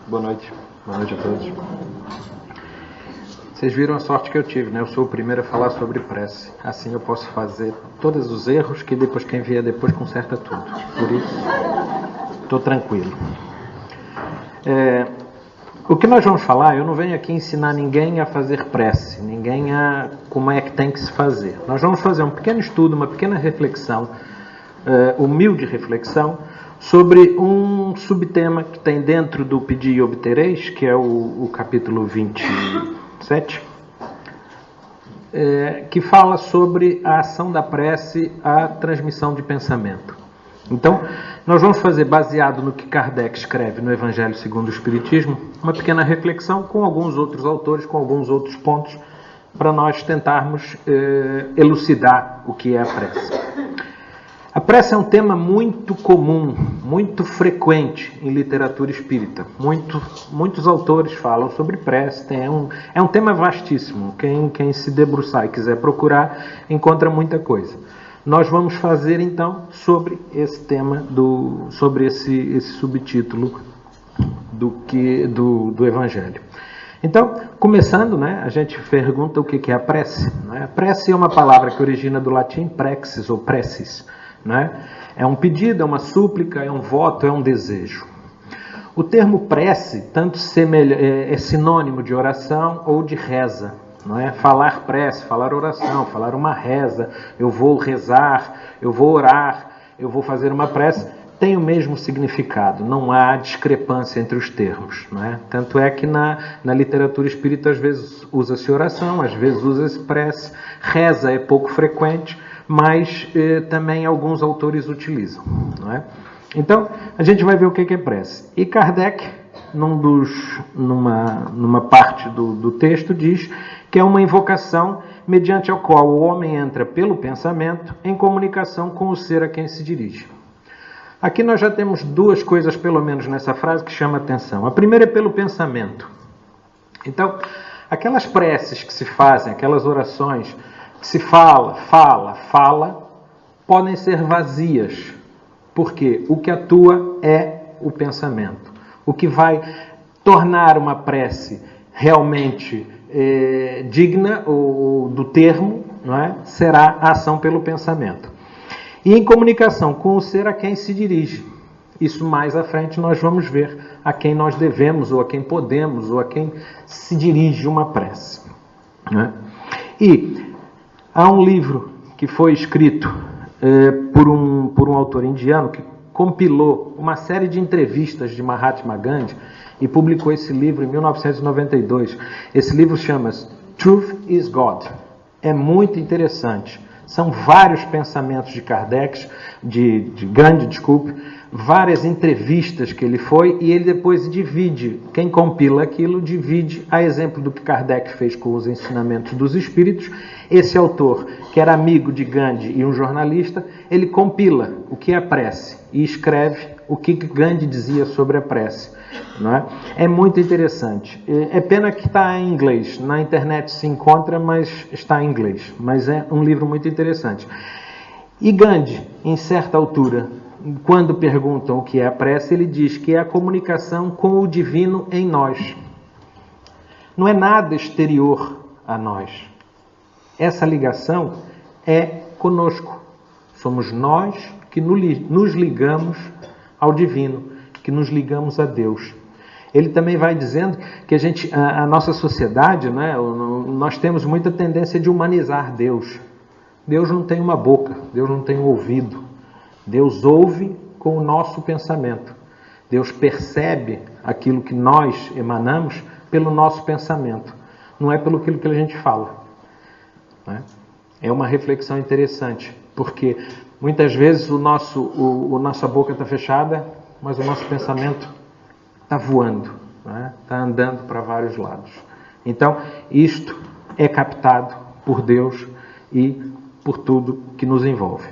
Boa noite a todos. Vocês viram a sorte que eu tive, né? Eu sou o primeiro a falar sobre prece. Assim eu posso fazer todos os erros que depois quem vier depois conserta tudo. Por isso, estou tranquilo. O que nós vamos falar, eu não venho aqui ensinar ninguém a fazer prece, ninguém a como é que tem que se fazer. Nós vamos fazer um pequeno estudo, uma pequena reflexão, humilde reflexão, sobre um subtema que tem dentro do Pedi e Obtereis, que é o capítulo 27, que fala sobre a ação da prece, a transmissão de pensamento. Então, nós vamos fazer, baseado no que Kardec escreve no Evangelho segundo o Espiritismo, uma pequena reflexão com alguns outros autores, com alguns outros pontos, para nós tentarmos elucidar o que é a prece. A prece é um tema muito comum, muito frequente em literatura espírita. Muitos autores falam sobre prece. É um tema vastíssimo. Quem se debruçar e quiser procurar, encontra muita coisa. Nós vamos fazer, então, sobre esse tema, sobre esse subtítulo do Evangelho. Então, começando, né, a gente pergunta o que é a prece. Né? A prece é uma palavra que origina do latim praxis ou preces. Né? É um pedido, é uma súplica, é um voto, é um desejo. O termo prece tanto é sinônimo de oração ou de reza. Não é? Falar prece, falar oração, falar uma reza, eu vou rezar, eu vou orar, eu vou fazer uma prece, tem o mesmo significado, não há discrepância entre os termos. Não é? Tanto é que na literatura espírita às vezes usa-se oração, às vezes usa-se prece, reza é pouco frequente, mas também alguns autores utilizam. Não é? Então, a gente vai ver o que é prece. E Kardec, numa parte do texto, diz que é uma invocação mediante a qual o homem entra pelo pensamento em comunicação com o ser a quem se dirige. Aqui nós já temos duas coisas, pelo menos nessa frase, que chamam a atenção. A primeira é pelo pensamento. Então, aquelas preces que se fazem, aquelas orações que se fala, podem ser vazias, porque o que atua é o pensamento. O que vai tornar uma prece realmente digna do termo, não é? Será a ação pelo pensamento. E em comunicação com o ser a quem se dirige. Isso mais à frente nós vamos ver a quem nós devemos, ou a quem podemos, ou a quem se dirige uma prece. Não é? E há um livro que foi escrito por um autor indiano que compilou uma série de entrevistas de Mahatma Gandhi e publicou esse livro em 1992. Esse livro chama-se Truth is God. É muito interessante. São vários pensamentos de Kardec, de Gandhi, várias entrevistas que ele foi, e ele depois divide, quem compila aquilo, divide a exemplo do que Kardec fez com os ensinamentos dos espíritos. Esse autor, que era amigo de Gandhi e um jornalista, ele compila o que é a prece e escreve o que Gandhi dizia sobre a prece. Não é? É muito interessante. É pena que está em inglês. Na internet se encontra, mas está em inglês. Mas é um livro muito interessante. E Gandhi, em certa altura, quando perguntam o que é a prece, ele diz que é a comunicação com o divino em nós. Não é nada exterior a nós. Essa ligação é conosco. Somos nós que nos ligamos ao divino, que nos ligamos a Deus. Ele também vai dizendo que a nossa sociedade, né, nós temos muita tendência de humanizar Deus. Deus não tem uma boca, Deus não tem um ouvido. Deus ouve com o nosso pensamento. Deus percebe aquilo que nós emanamos pelo nosso pensamento. Não é pelo aquilo que a gente fala. Né? É uma reflexão interessante, porque muitas vezes nossa boca está fechada, mas o nosso pensamento está voando, né? Está andando para vários lados. Então, isto é captado por Deus e por tudo que nos envolve.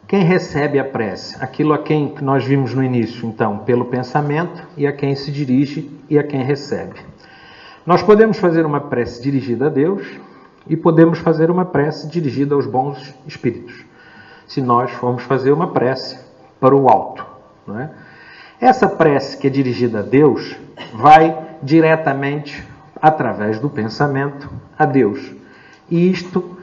Quem recebe a prece? Aquilo a quem nós vimos no início, então, pelo pensamento, e a quem se dirige e a quem recebe. Nós podemos fazer uma prece dirigida a Deus e podemos fazer uma prece dirigida aos bons espíritos. Se nós formos fazer uma prece para o alto, não é? Essa prece que é dirigida a Deus vai diretamente, através do pensamento, a Deus. E isto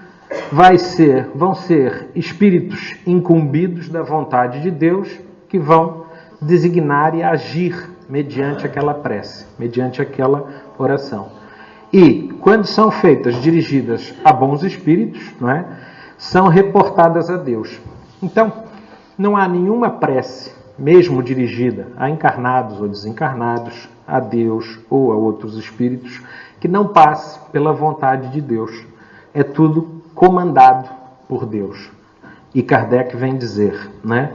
vão ser espíritos incumbidos da vontade de Deus que vão designar e agir mediante aquela prece, mediante aquela oração. E, quando são feitas, dirigidas a bons espíritos, não é? São reportadas a Deus. Então, não há nenhuma prece, mesmo dirigida a encarnados ou desencarnados, a Deus ou a outros espíritos, que não passe pela vontade de Deus. É tudo comandado por Deus. E Kardec vem dizer, né?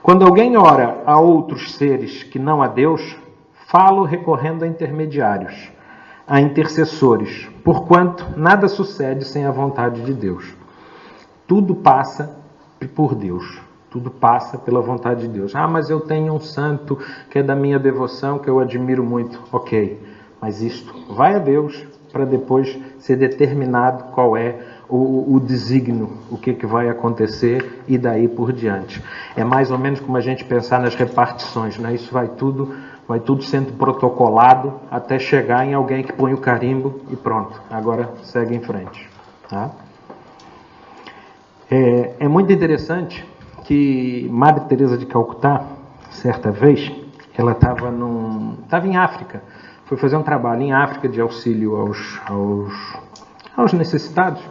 Quando alguém ora a outros seres que não a Deus, falo recorrendo a intermediários, a intercessores, porquanto nada sucede sem a vontade de Deus. Tudo passa por Deus. Tudo passa pela vontade de Deus. Ah, mas eu tenho um santo que é da minha devoção, que eu admiro muito. Ok, mas isto vai a Deus para depois ser determinado qual é o desígnio, o que vai acontecer e daí por diante. É mais ou menos como a gente pensar nas repartições, né? Isso vai tudo sendo protocolado até chegar em alguém que põe o carimbo e pronto, agora segue em frente. Tá? É muito interessante que Madre Teresa de Calcutá, certa vez, ela estava em África, foi fazer um trabalho em África de auxílio aos necessitados,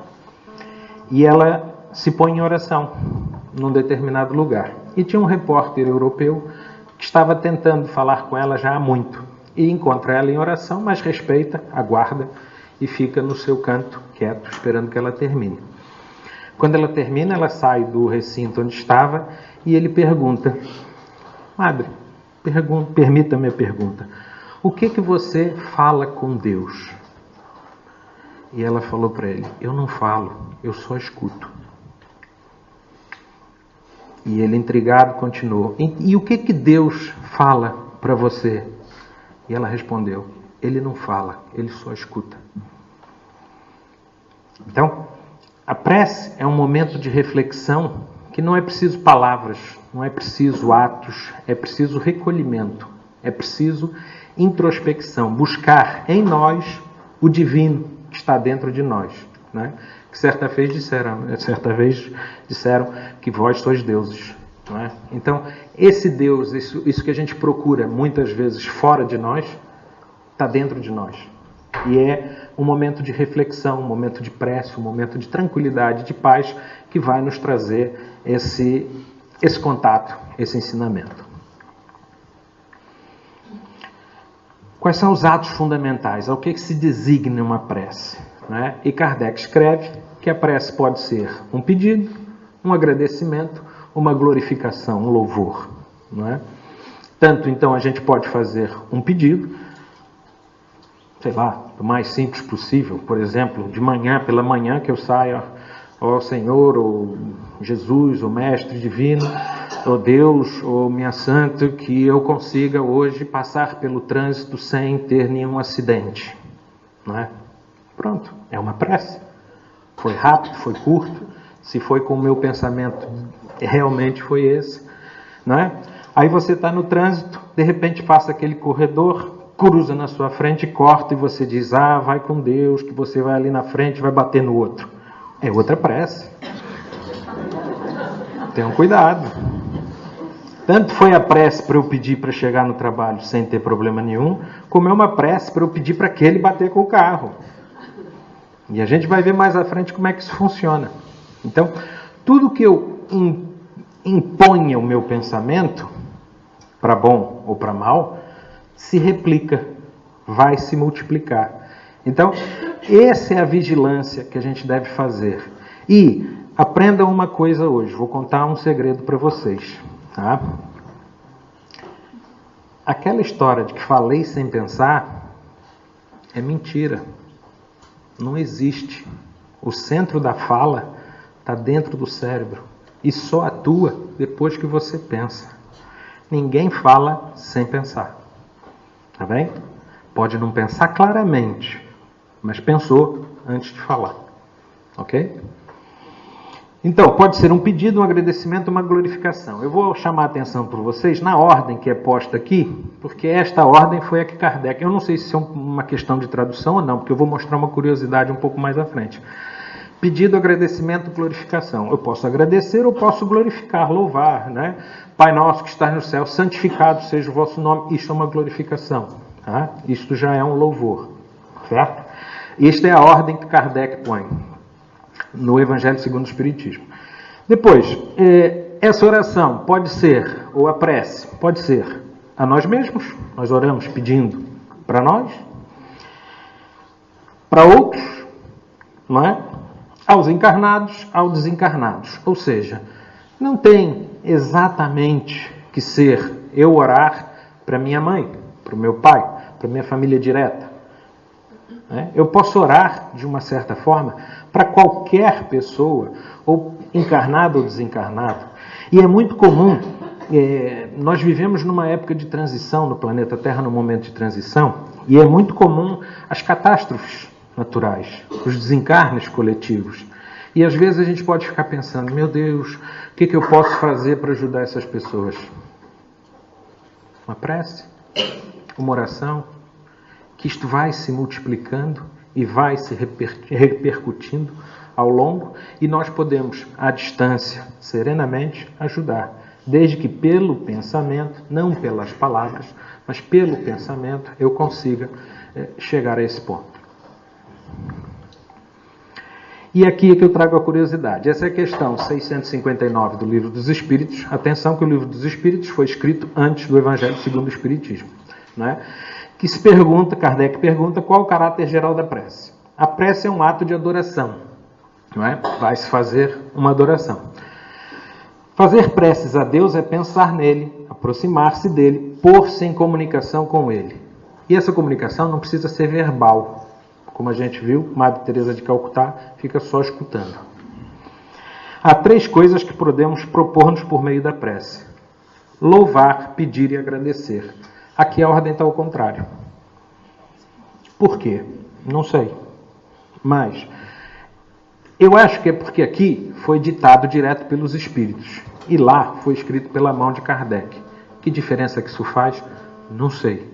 e ela se põe em oração num determinado lugar. E tinha um repórter europeu que estava tentando falar com ela já há muito, e encontra ela em oração, mas respeita, aguarda e fica no seu canto, quieto, esperando que ela termine. Quando ela termina, ela sai do recinto onde estava e ele pergunta: Madre, permita-me a pergunta, o que você fala com Deus? E ela falou para ele: eu não falo, eu só escuto. E ele, intrigado, continuou: e o que Deus fala para você? E ela respondeu: ele não fala, ele só escuta. Então, a prece é um momento de reflexão que não é preciso palavras, não é preciso atos, é preciso recolhimento, é preciso introspecção, buscar em nós o divino que está dentro de nós, né? Que certa vez disseram que vós sois deuses, não é? Então, esse Deus, isso que a gente procura muitas vezes fora de nós, está dentro de nós. E é um momento de reflexão, um momento de prece, um momento de tranquilidade, de paz, que vai nos trazer esse contato, esse ensinamento. Quais são os atos fundamentais? Ao que se designa uma prece? Né? E Kardec escreve que a prece pode ser um pedido, um agradecimento, uma glorificação, um louvor. Não é? Tanto, então, a gente pode fazer um pedido, sei lá, o mais simples possível, por exemplo, pela manhã que eu saia, ó Senhor, ó Jesus, ó Mestre Divino, ó Deus, ó minha Santa, que eu consiga hoje passar pelo trânsito sem ter nenhum acidente. Não é? Pronto, é uma prece. Foi rápido, foi curto, se foi com o meu pensamento, realmente foi esse. Não é? Aí você está no trânsito, de repente passa aquele corredor, cruza na sua frente, corta e você diz: vai com Deus, que você vai ali na frente e vai bater no outro. É outra prece. Tenham cuidado. Tanto foi a prece para eu pedir para chegar no trabalho sem ter problema nenhum, como é uma prece para eu pedir para aquele bater com o carro. E a gente vai ver mais à frente como é que isso funciona. Então, tudo que eu imponha o meu pensamento, para bom ou para mal, se replica, vai se multiplicar. Então, essa é a vigilância que a gente deve fazer. E aprendam uma coisa hoje, vou contar um segredo para vocês. Tá? Aquela história de que falei sem pensar é mentira. Não existe. O centro da fala está dentro do cérebro e só atua depois que você pensa. Ninguém fala sem pensar. Tá bem? Pode não pensar claramente, mas pensou antes de falar. Ok? Então, pode ser um pedido, um agradecimento, uma glorificação. Eu vou chamar a atenção para vocês na ordem que é posta aqui, porque esta ordem foi a que Kardec... Eu não sei se é uma questão de tradução ou não, porque eu vou mostrar uma curiosidade um pouco mais à frente. Pedido, agradecimento, glorificação. Eu posso agradecer ou posso glorificar, louvar, né? Pai nosso que estás no céu, santificado seja o vosso nome. Isto é uma glorificação. Tá? Isto já é um louvor. Certo? Esta é a ordem que Kardec põe no Evangelho segundo o Espiritismo. Depois, essa oração pode ser, ou a prece, pode ser a nós mesmos. Nós oramos pedindo para nós, para outros, não é? Aos encarnados, aos desencarnados. Ou seja, não tem exatamente que ser eu orar para minha mãe, para o meu pai, para minha família direta. Eu posso orar, de uma certa forma, para qualquer pessoa, ou encarnado ou desencarnado. E é muito comum, nós vivemos numa época de transição no planeta Terra, num momento de transição, e é muito comum as catástrofes naturais, os desencarnes coletivos. E às vezes a gente pode ficar pensando, meu Deus, o que eu posso fazer para ajudar essas pessoas? Uma prece? Uma oração? Que isto vai se multiplicando e vai se repercutindo ao longo, e nós podemos, à distância, serenamente, ajudar, desde que pelo pensamento, não pelas palavras, mas pelo pensamento, eu consiga chegar a esse ponto. E aqui é que eu trago a curiosidade. Essa é a questão 659 do Livro dos Espíritos. Atenção que o Livro dos Espíritos foi escrito antes do Evangelho segundo o Espiritismo, não é? Que se pergunta, Kardec pergunta, qual o caráter geral da prece? A prece é um ato de adoração, não é? Vai-se fazer uma adoração. Fazer preces a Deus é pensar nele, aproximar-se dele, pôr-se em comunicação com ele. E essa comunicação não precisa ser verbal. Como a gente viu, Madre Teresa de Calcutá fica só escutando. Há 3 coisas que podemos propor-nos por meio da prece: louvar, pedir e agradecer. Aqui a ordem está ao contrário. Por quê? Não sei. Mas eu acho que é porque aqui foi ditado direto pelos espíritos e lá foi escrito pela mão de Kardec. Que diferença que isso faz? Não sei.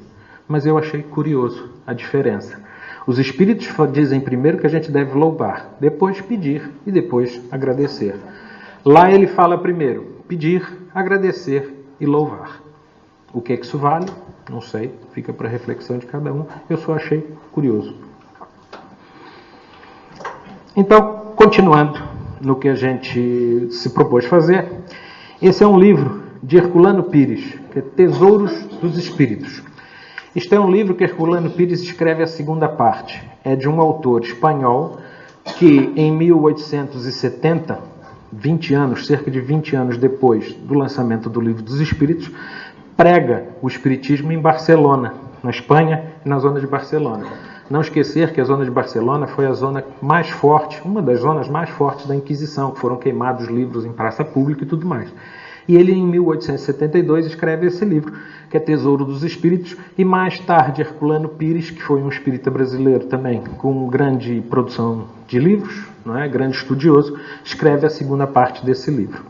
Mas eu achei curioso a diferença. Os espíritos dizem primeiro que a gente deve louvar, depois pedir e depois agradecer. Lá ele fala primeiro pedir, agradecer e louvar. O que isso vale? Não sei, fica para reflexão de cada um. Eu só achei curioso. Então, continuando no que a gente se propôs fazer, esse é um livro de Herculano Pires, que é Tesouros dos Espíritos. Isto é um livro que Herculano Pires escreve a segunda parte. É de um autor espanhol que, em 1870, cerca de 20 anos depois do lançamento do Livro dos Espíritos, prega o Espiritismo em Barcelona, na Espanha e na zona de Barcelona. Não esquecer que a zona de Barcelona foi a zona mais forte, uma das zonas mais fortes da Inquisição, que foram queimados livros em praça pública e tudo mais. E ele, em 1872, escreve esse livro, que é Tesouro dos Espíritos, e mais tarde Herculano Pires, que foi um espírita brasileiro também, com grande produção de livros, não é? Grande estudioso, escreve a segunda parte desse livro.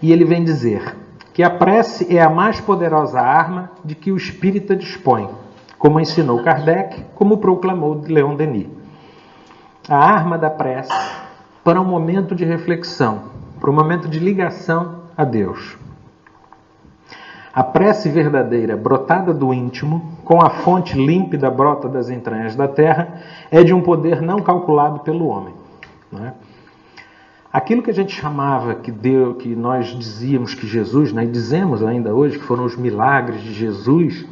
E ele vem dizer que a prece é a mais poderosa arma de que o espírita dispõe, como ensinou Kardec, como proclamou Leon Denis. A arma da prece para um momento de reflexão, para um momento de ligação a Deus. A prece verdadeira, brotada do íntimo, com a fonte límpida brota das entranhas da terra, é de um poder não calculado pelo homem. Não é? Aquilo que a gente chamava, que nós dizíamos que Jesus, né, e dizemos ainda hoje, que foram os milagres de Jesus,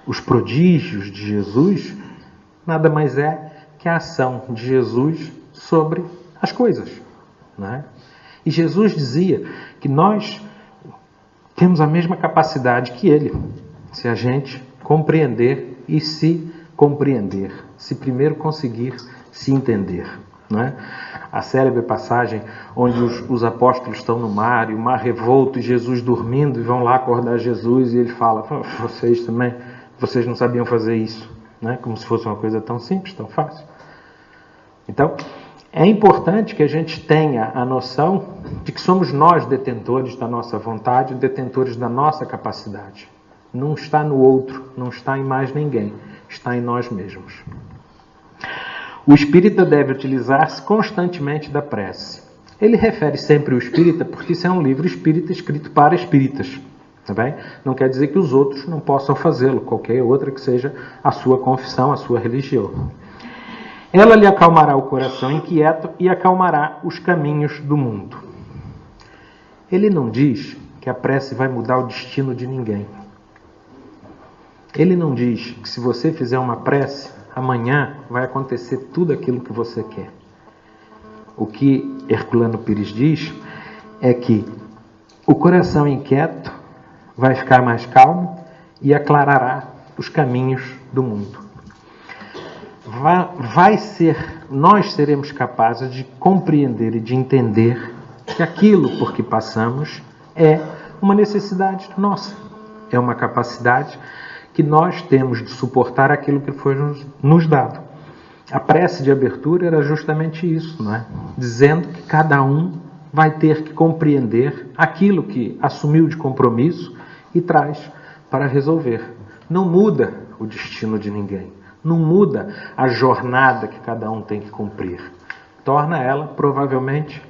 os prodígios de Jesus, nada mais é que a ação de Jesus sobre as coisas. Não é? E Jesus dizia que nós temos a mesma capacidade que ele, se a gente compreender e se compreender, se primeiro conseguir se entender. Não é? A célebre passagem onde os apóstolos estão no mar, e o mar revolto, e Jesus dormindo, e vão lá acordar Jesus, e ele fala, vocês também, vocês não sabiam fazer isso, não é? Como se fosse uma coisa tão simples, tão fácil. Então, É importante que a gente tenha a noção de que somos nós detentores da nossa vontade, detentores da nossa capacidade. Não está no outro, não está em mais ninguém, está em nós mesmos. O espírita deve utilizar-se constantemente da prece. Ele refere sempre o espírita porque isso é um livro espírita escrito para espíritas. Tá bem? Não quer dizer que os outros não possam fazê-lo, qualquer outra que seja a sua confissão, a sua religião. Ela lhe acalmará o coração inquieto e acalmará os caminhos do mundo. Ele não diz que a prece vai mudar o destino de ninguém. Ele não diz que se você fizer uma prece, amanhã vai acontecer tudo aquilo que você quer. O que Herculano Pires diz é que o coração inquieto vai ficar mais calmo e aclarará os caminhos do mundo. Nós seremos capazes de compreender e de entender que aquilo por que passamos é uma necessidade nossa. É uma capacidade que nós temos de suportar aquilo que foi nos dado. A prece de abertura era justamente isso, não é? Dizendo que cada um vai ter que compreender aquilo que assumiu de compromisso e traz para resolver. Não muda o destino de ninguém. Não muda a jornada que cada um tem que cumprir. Torna ela, provavelmente,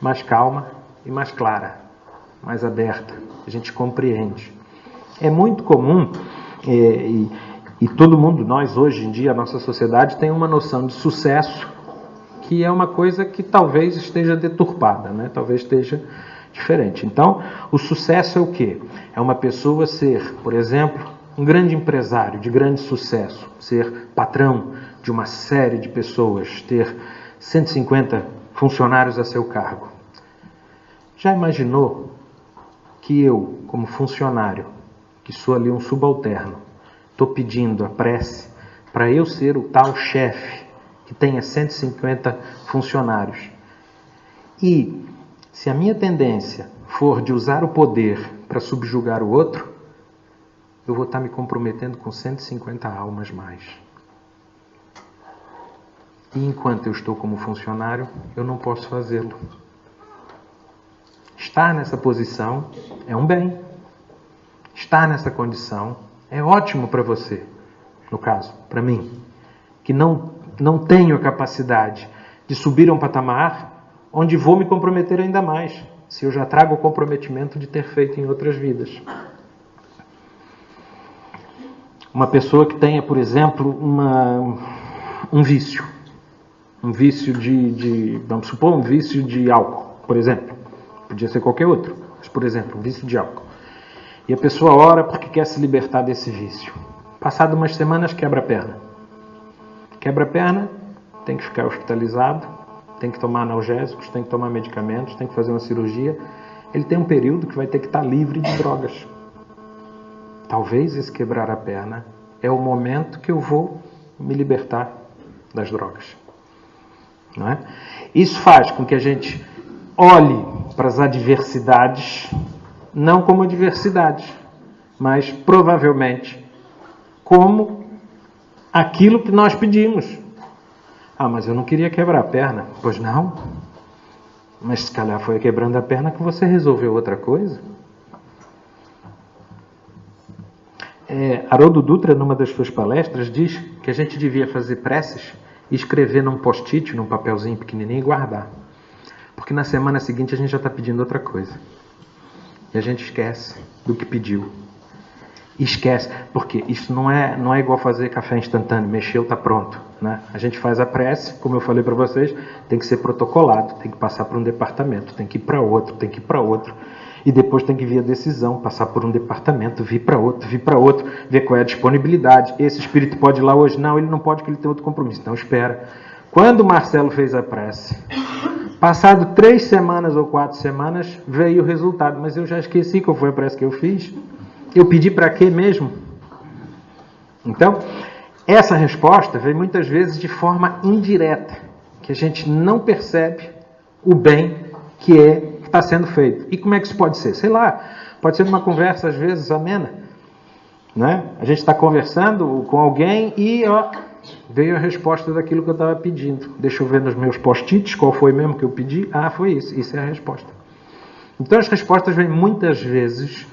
mais calma e mais clara, mais aberta. A gente compreende. É muito comum, e todo mundo, nós hoje em dia, a nossa sociedade, tem uma noção de sucesso que é uma coisa que talvez esteja deturpada, né? Talvez esteja diferente. Então, o sucesso é o quê? É uma pessoa ser, por exemplo, um grande empresário de grande sucesso, ser patrão de uma série de pessoas, ter 150 funcionários a seu cargo. Já imaginou que eu, como funcionário, que sou ali um subalterno, estou pedindo a prece para eu ser o tal chefe que tenha 150 funcionários? E se a minha tendência for de usar o poder para subjugar o outro, eu vou estar me comprometendo com 150 almas mais. E enquanto eu estou como funcionário, eu não posso fazê-lo. Estar nessa posição é um bem. Estar nessa condição é ótimo para você. No caso, para mim, que não tenho a capacidade de subir a um patamar onde vou me comprometer ainda mais, se eu já trago o comprometimento de ter feito em outras vidas. Uma pessoa que tenha, por exemplo, um vício vamos supor, um vício de álcool, por exemplo. Podia ser qualquer outro, mas, por exemplo, um vício de álcool. E a pessoa ora porque quer se libertar desse vício. Passado umas semanas, quebra a perna. Quebra a perna, tem que ficar hospitalizado, tem que tomar analgésicos, tem que tomar medicamentos, tem que fazer uma cirurgia. Ele tem um período que vai ter que estar livre de drogas. Talvez esse quebrar a perna é o momento que eu vou me libertar das drogas. Não é? Isso faz com que a gente olhe para as adversidades, não como adversidades, mas provavelmente como aquilo que nós pedimos. Ah, mas eu não queria quebrar a perna. Pois não. Mas se calhar foi quebrando a perna que você resolveu outra coisa. Haroldo Dutra, numa das suas palestras, diz que a gente devia fazer preces e escrever num post-it, num papelzinho pequenininho e guardar. Porque na semana seguinte a gente já está pedindo outra coisa. E a gente esquece do que pediu. Esquece, porque isso não é igual fazer café instantâneo, mexeu, está pronto. Né? A gente faz a prece, como eu falei para vocês, tem que ser protocolado, tem que passar por um departamento, tem que ir para outro, tem que ir para outro. E depois tem que vir a decisão, passar por um departamento, vir para outro, ver qual é a disponibilidade. Esse espírito pode ir lá hoje? Não, ele não pode, porque ele tem outro compromisso. Então espera. Quando o Marcelo fez a prece, passado 3 semanas ou 4 semanas, veio o resultado. Mas eu já esqueci qual foi a prece que eu fiz. Eu pedi para quê mesmo? Então, essa resposta vem muitas vezes de forma indireta, que a gente não percebe o bem que está sendo feito. E como é que isso pode ser? Sei lá, pode ser numa conversa às vezes amena. Né? A gente está conversando com alguém e Veio a resposta daquilo que eu estava pedindo. Deixa eu ver nos meus post-its qual foi mesmo que eu pedi. Ah, foi isso. Isso é a resposta. Então as respostas vêm muitas vezes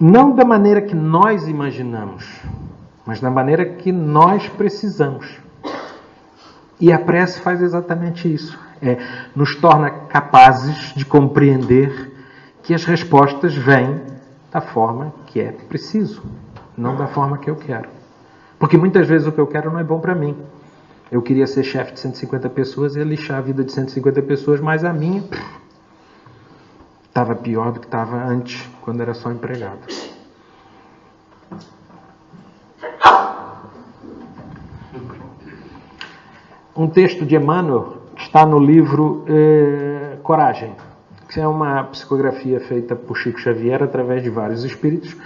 não da maneira que nós imaginamos, mas da maneira que nós precisamos. E a prece faz exatamente isso. Nos torna capazes de compreender que as respostas vêm da forma que é preciso, não da forma que eu quero. Porque muitas vezes o que eu quero não é bom para mim. Eu queria ser chefe de 150 pessoas e ia lixar a vida de 150 pessoas, mas a minha estava pior do que estava antes, quando era só empregado. Um texto de Emmanuel está no livro Coragem, que é uma psicografia feita por Chico Xavier através de vários espíritos,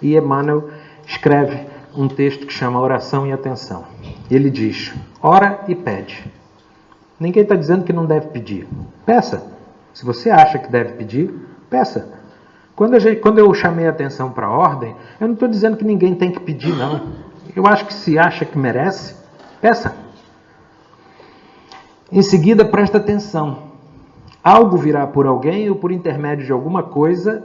e Emmanuel escreve um texto que chama Oração e Atenção. Ele diz: ora e pede. Ninguém está dizendo que não deve pedir. Peça. Se você acha que deve pedir, peça. Quando eu chamei a atenção para a ordem, eu não estou dizendo que ninguém tem que pedir, não. Eu acho que se acha que merece, peça. Em seguida, presta atenção. Algo virá por alguém ou por intermédio de alguma coisa,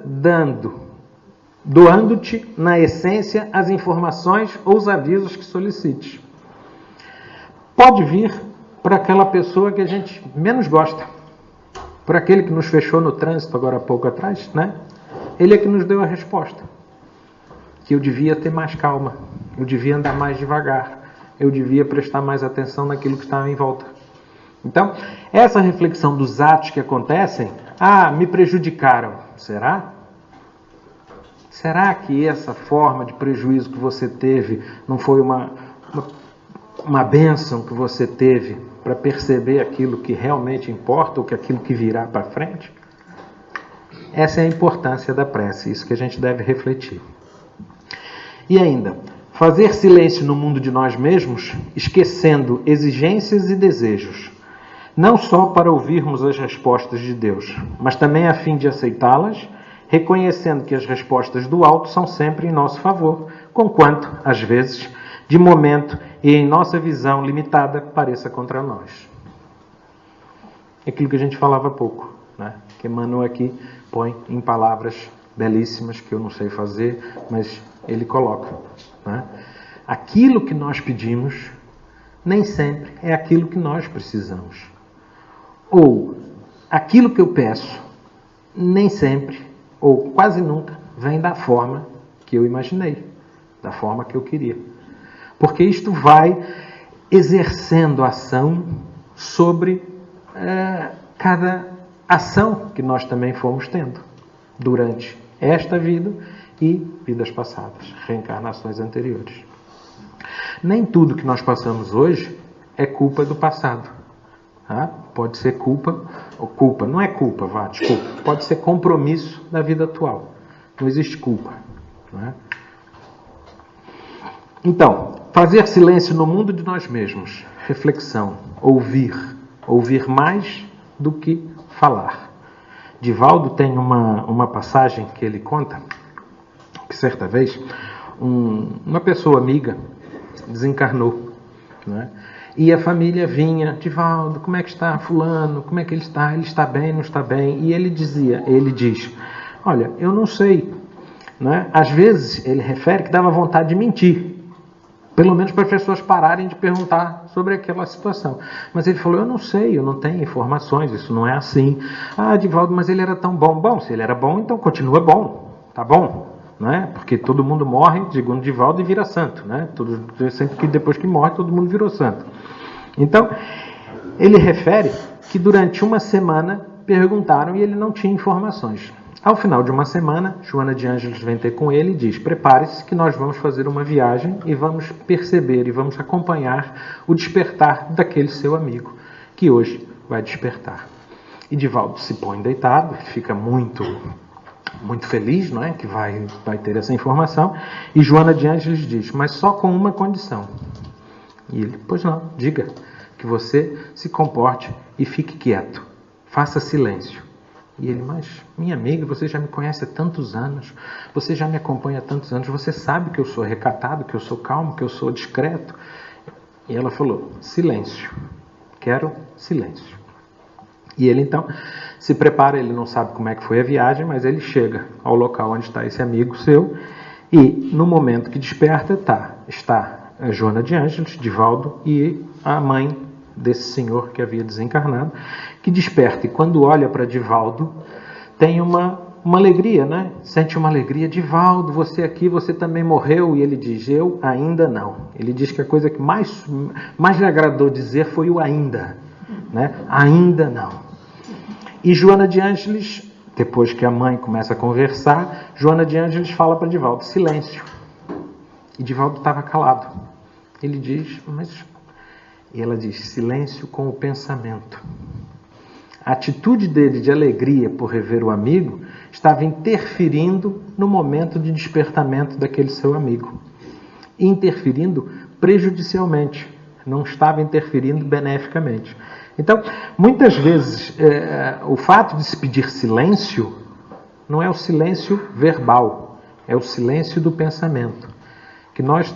doando-te, na essência, as informações ou os avisos que solicites. Pode vir para aquela pessoa que a gente menos gosta, por aquele que nos fechou no trânsito agora há pouco atrás, né? Ele é que nos deu a resposta. Que eu devia ter mais calma, eu devia andar mais devagar, eu devia prestar mais atenção naquilo que estava em volta. Então, essa reflexão dos atos que acontecem, me prejudicaram. Será? Será que essa forma de prejuízo que você teve não foi uma bênção que você teve para perceber aquilo que realmente importa ou que aquilo que virá para frente? Essa é a importância da prece, isso que a gente deve refletir. E ainda, fazer silêncio no mundo de nós mesmos, esquecendo exigências e desejos, não só para ouvirmos as respostas de Deus, mas também a fim de aceitá-las, reconhecendo que as respostas do alto são sempre em nosso favor, conquanto, às vezes, de momento e em nossa visão limitada, pareça contra nós. É aquilo que a gente falava há pouco, né? Que Emmanuel aqui põe em palavras belíssimas que eu não sei fazer, mas ele coloca, né? Aquilo que nós pedimos nem sempre é aquilo que nós precisamos. Ou aquilo que eu peço nem sempre, ou quase nunca, vem da forma que eu imaginei, da forma que eu queria. Porque isto vai exercendo ação sobre cada ação que nós também fomos tendo durante esta vida e vidas passadas, reencarnações anteriores. Nem tudo que nós passamos hoje é culpa do passado. Tá? Pode ser culpa, não é culpa, desculpa. Pode ser compromisso da vida atual. Não existe culpa. Não é? Então, fazer silêncio no mundo de nós mesmos. Reflexão. Ouvir mais do que falar. Divaldo tem uma passagem que ele conta, que certa vez uma pessoa amiga desencarnou, não é? E a família vinha: Divaldo, como é que está fulano? Como é que ele está? Ele está bem, não está bem? E ele diz: olha, eu não sei. Não é? Às vezes, ele refere que dava vontade de mentir. Pelo menos para as pessoas pararem de perguntar sobre aquela situação. Mas ele falou: eu não sei, eu não tenho informações, isso não é assim. Divaldo, mas ele era tão bom. Bom, se ele era bom, então continua bom. Tá bom? Não é? Porque todo mundo morre, segundo Divaldo, e vira santo. Né? Sempre que depois que morre, todo mundo virou santo. Então, ele refere que durante uma semana perguntaram e ele não tinha informações. Ao final de uma semana, Joana de Ângeles vem ter com ele e diz: prepare-se que nós vamos fazer uma viagem e vamos perceber e vamos acompanhar o despertar daquele seu amigo, que hoje vai despertar. E Divaldo se põe deitado, fica muito feliz, não é? Que vai ter essa informação. E Joana de Ângeles diz: mas só com uma condição. E ele: pois não, diga, que você se comporte e fique quieto, faça silêncio. E ele: mas minha amiga, você já me conhece há tantos anos, você já me acompanha há tantos anos, você sabe que eu sou recatado, que eu sou calmo, que eu sou discreto. E ela falou, silêncio, quero silêncio. E ele então se prepara, ele não sabe como é que foi a viagem, mas ele chega ao local onde está esse amigo seu, e no momento que desperta está a Joana de Ângeles, Divaldo e a mãe desse senhor que havia desencarnado, que desperta, e quando olha para Divaldo, tem uma alegria, né? Sente uma alegria. Divaldo, você aqui, você também morreu? E ele diz, eu ainda não. Ele diz que a coisa que mais lhe agradou dizer foi o ainda, né? Ainda não. E Joana de Ângeles, depois que a mãe começa a conversar, Joana de Ângeles fala para Divaldo, silêncio. E Divaldo estava calado. Ele diz, E ela diz, silêncio com o pensamento. A atitude dele de alegria por rever o amigo estava interferindo no momento de despertamento daquele seu amigo. Interferindo prejudicialmente, não estava interferindo beneficamente. Então, muitas vezes, o fato de se pedir silêncio não é o silêncio verbal, é o silêncio do pensamento. Que nós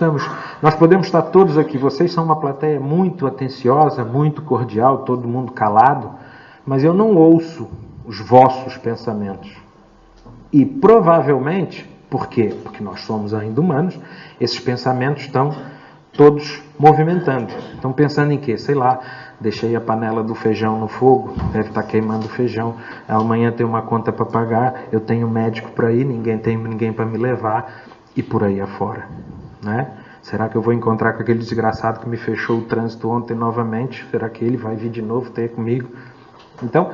podemos estar todos aqui, vocês são uma plateia muito atenciosa, muito cordial, todo mundo calado, mas eu não ouço os vossos pensamentos. E provavelmente, por quê? Porque nós somos ainda humanos, esses pensamentos estão todos movimentando. Estão pensando em quê? Sei lá, deixei a panela do feijão no fogo, deve estar queimando o feijão, amanhã tem uma conta para pagar, eu tenho médico para ir, tem ninguém para me levar, e por aí afora. Né? Será que eu vou encontrar com aquele desgraçado que me fechou o trânsito ontem novamente? Será que ele vai vir de novo ter comigo? Então,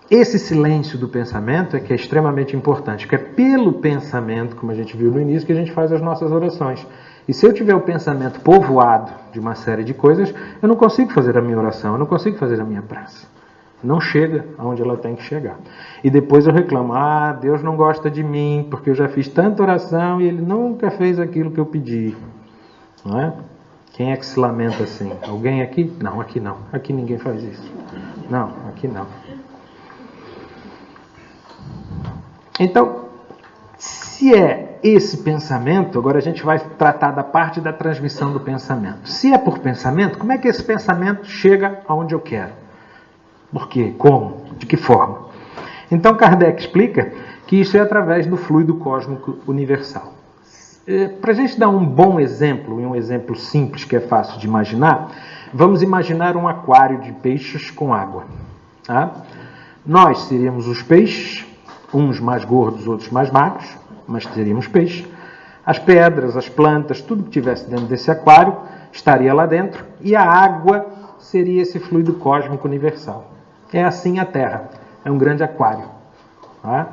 esse silêncio do pensamento é que é extremamente importante, porque é pelo pensamento, como a gente viu no início, que a gente faz as nossas orações. E se eu tiver o pensamento povoado de uma série de coisas, eu não consigo fazer a minha oração, eu não consigo fazer a minha prece. Não chega aonde ela tem que chegar. E depois eu reclamo, Deus não gosta de mim, porque eu já fiz tanta oração e Ele nunca fez aquilo que eu pedi. Não é? Quem é que se lamenta assim? Alguém aqui? Não, aqui não. Aqui ninguém faz isso. Não, aqui não. Então, se é esse pensamento, agora a gente vai tratar da parte da transmissão do pensamento. Se é por pensamento, como é que esse pensamento chega aonde eu quero? Por quê? Como? De que forma? Então Kardec explica que isso é através do fluido cósmico universal. Para a gente dar um bom exemplo, e um exemplo simples que é fácil de imaginar, vamos imaginar um aquário de peixes com água. Tá? Nós seríamos os peixes, uns mais gordos, outros mais magros, mas teríamos peixe. As pedras, as plantas, tudo que tivesse dentro desse aquário estaria lá dentro, e a água seria esse fluido cósmico universal. É assim a Terra, é um grande aquário. Tá?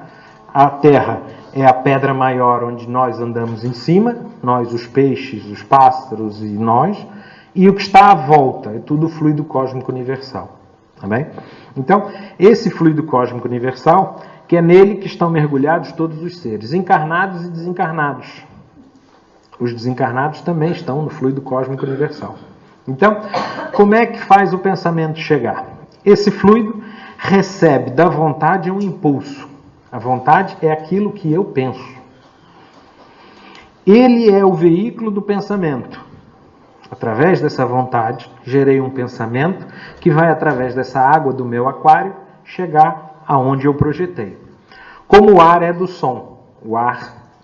A Terra é a pedra maior onde nós andamos em cima, nós, os peixes, os pássaros e nós, e o que está à volta é tudo fluido cósmico universal. Tá bem? Então, esse fluido cósmico universal, que é nele que estão mergulhados todos os seres, encarnados e desencarnados. Os desencarnados também estão no fluido cósmico universal. Então, como é que faz o pensamento chegar? Esse fluido recebe da vontade um impulso. A vontade é aquilo que eu penso. Ele é o veículo do pensamento. Através dessa vontade, gerei um pensamento que vai, através dessa água do meu aquário, chegar aonde eu projetei. Como o ar é do som,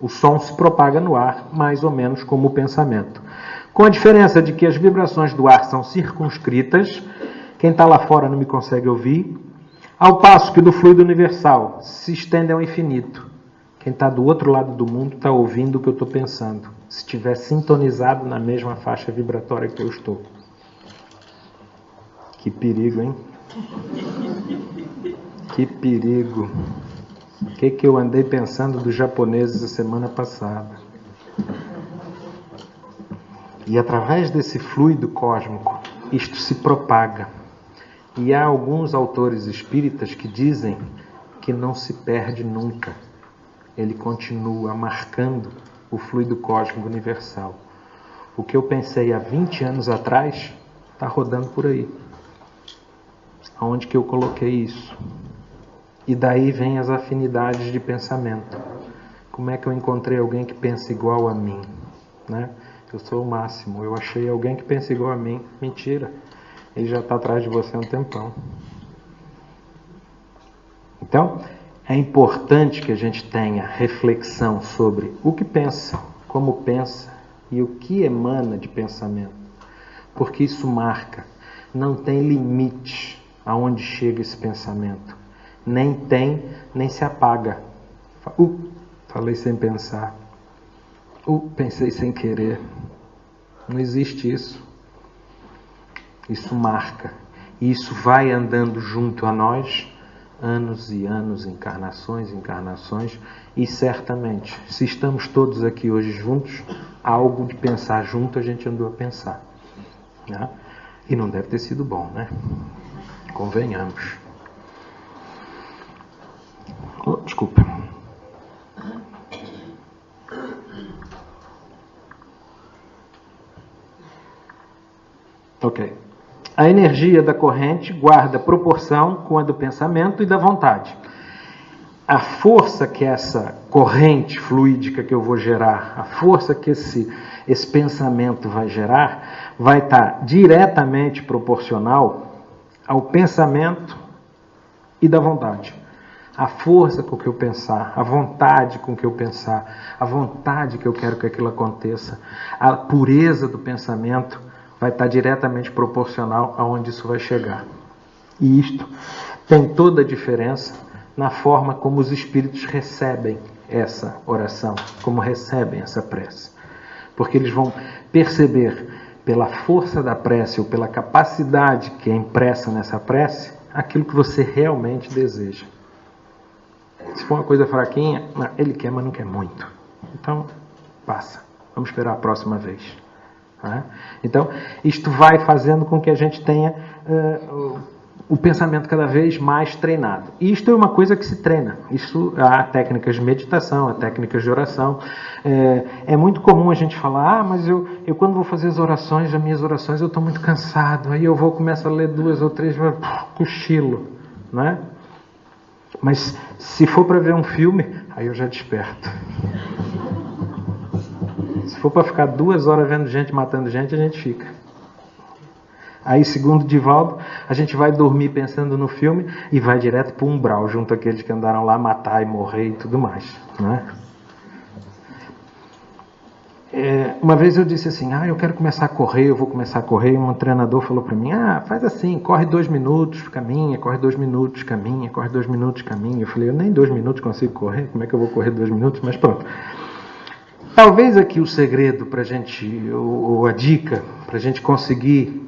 o som se propaga no ar, mais ou menos como o pensamento. Com a diferença de que as vibrações do ar são circunscritas, quem está lá fora não me consegue ouvir, ao passo que do fluido universal se estende ao infinito. Quem está do outro lado do mundo está ouvindo o que eu estou pensando, se estiver sintonizado na mesma faixa vibratória que eu estou. Que perigo, hein? Que perigo. O que eu andei pensando dos japoneses a semana passada? E através desse fluido cósmico, isto se propaga. E há alguns autores espíritas que dizem que não se perde nunca. Ele continua marcando o fluido cósmico universal. O que eu pensei há 20 anos atrás está rodando por aí. Aonde que eu coloquei isso? E daí vem as afinidades de pensamento. Como é que eu encontrei alguém que pensa igual a mim? Né? Eu sou o máximo. Eu achei alguém que pensa igual a mim. Mentira. Ele já está atrás de você há um tempão. Então, é importante que a gente tenha reflexão sobre o que pensa, como pensa e o que emana de pensamento. Porque isso marca. Não tem limite aonde chega esse pensamento. Nem tem, nem se apaga. Falei sem pensar. Pensei sem querer. Não existe isso. Isso marca. E isso vai andando junto a nós, anos e anos, encarnações, e certamente, se estamos todos aqui hoje juntos, algo de pensar junto a gente andou a pensar. Né? E não deve ter sido bom, né? Convenhamos. Desculpa. Ok. A energia da corrente guarda proporção com a do pensamento e da vontade. A força que essa corrente fluídica que eu vou gerar, a força que esse pensamento vai gerar, vai estar diretamente proporcional ao pensamento e da vontade. A força com que eu pensar, a vontade com que eu pensar, a vontade que eu quero que aquilo aconteça, a pureza do pensamento vai estar diretamente proporcional aonde isso vai chegar. E isto tem toda a diferença na forma como os espíritos recebem essa oração, como recebem essa prece. Porque eles vão perceber pela força da prece ou pela capacidade que é impressa nessa prece, aquilo que você realmente deseja. Se for uma coisa fraquinha, ele quer, mas não quer muito. Então, passa. Vamos esperar a próxima vez. Né? Então, isto vai fazendo com que a gente tenha o pensamento cada vez mais treinado. E isto é uma coisa que se treina. Isso, há técnicas de meditação, há técnicas de oração. É muito comum a gente falar, mas eu quando vou fazer as minhas orações, eu estou muito cansado. Aí eu começo a ler 2 ou 3, cochilo. Não é? Mas se for para ver um filme, aí eu já desperto. Se for para ficar 2 horas vendo gente matando gente, a gente fica. Aí, segundo Divaldo, a gente vai dormir pensando no filme e vai direto para o umbral, junto àqueles que andaram lá matar e morrer e tudo mais. Né? Uma vez eu disse assim, eu quero começar a correr, eu vou começar a correr, e um treinador falou para mim, faz assim, corre 2 minutos, caminha, corre 2 minutos, caminha, corre 2 minutos, caminha. Eu falei, eu nem 2 minutos consigo correr, como é que eu vou correr 2 minutos? Mas pronto. Talvez aqui o segredo para a gente, ou a dica, para a gente conseguir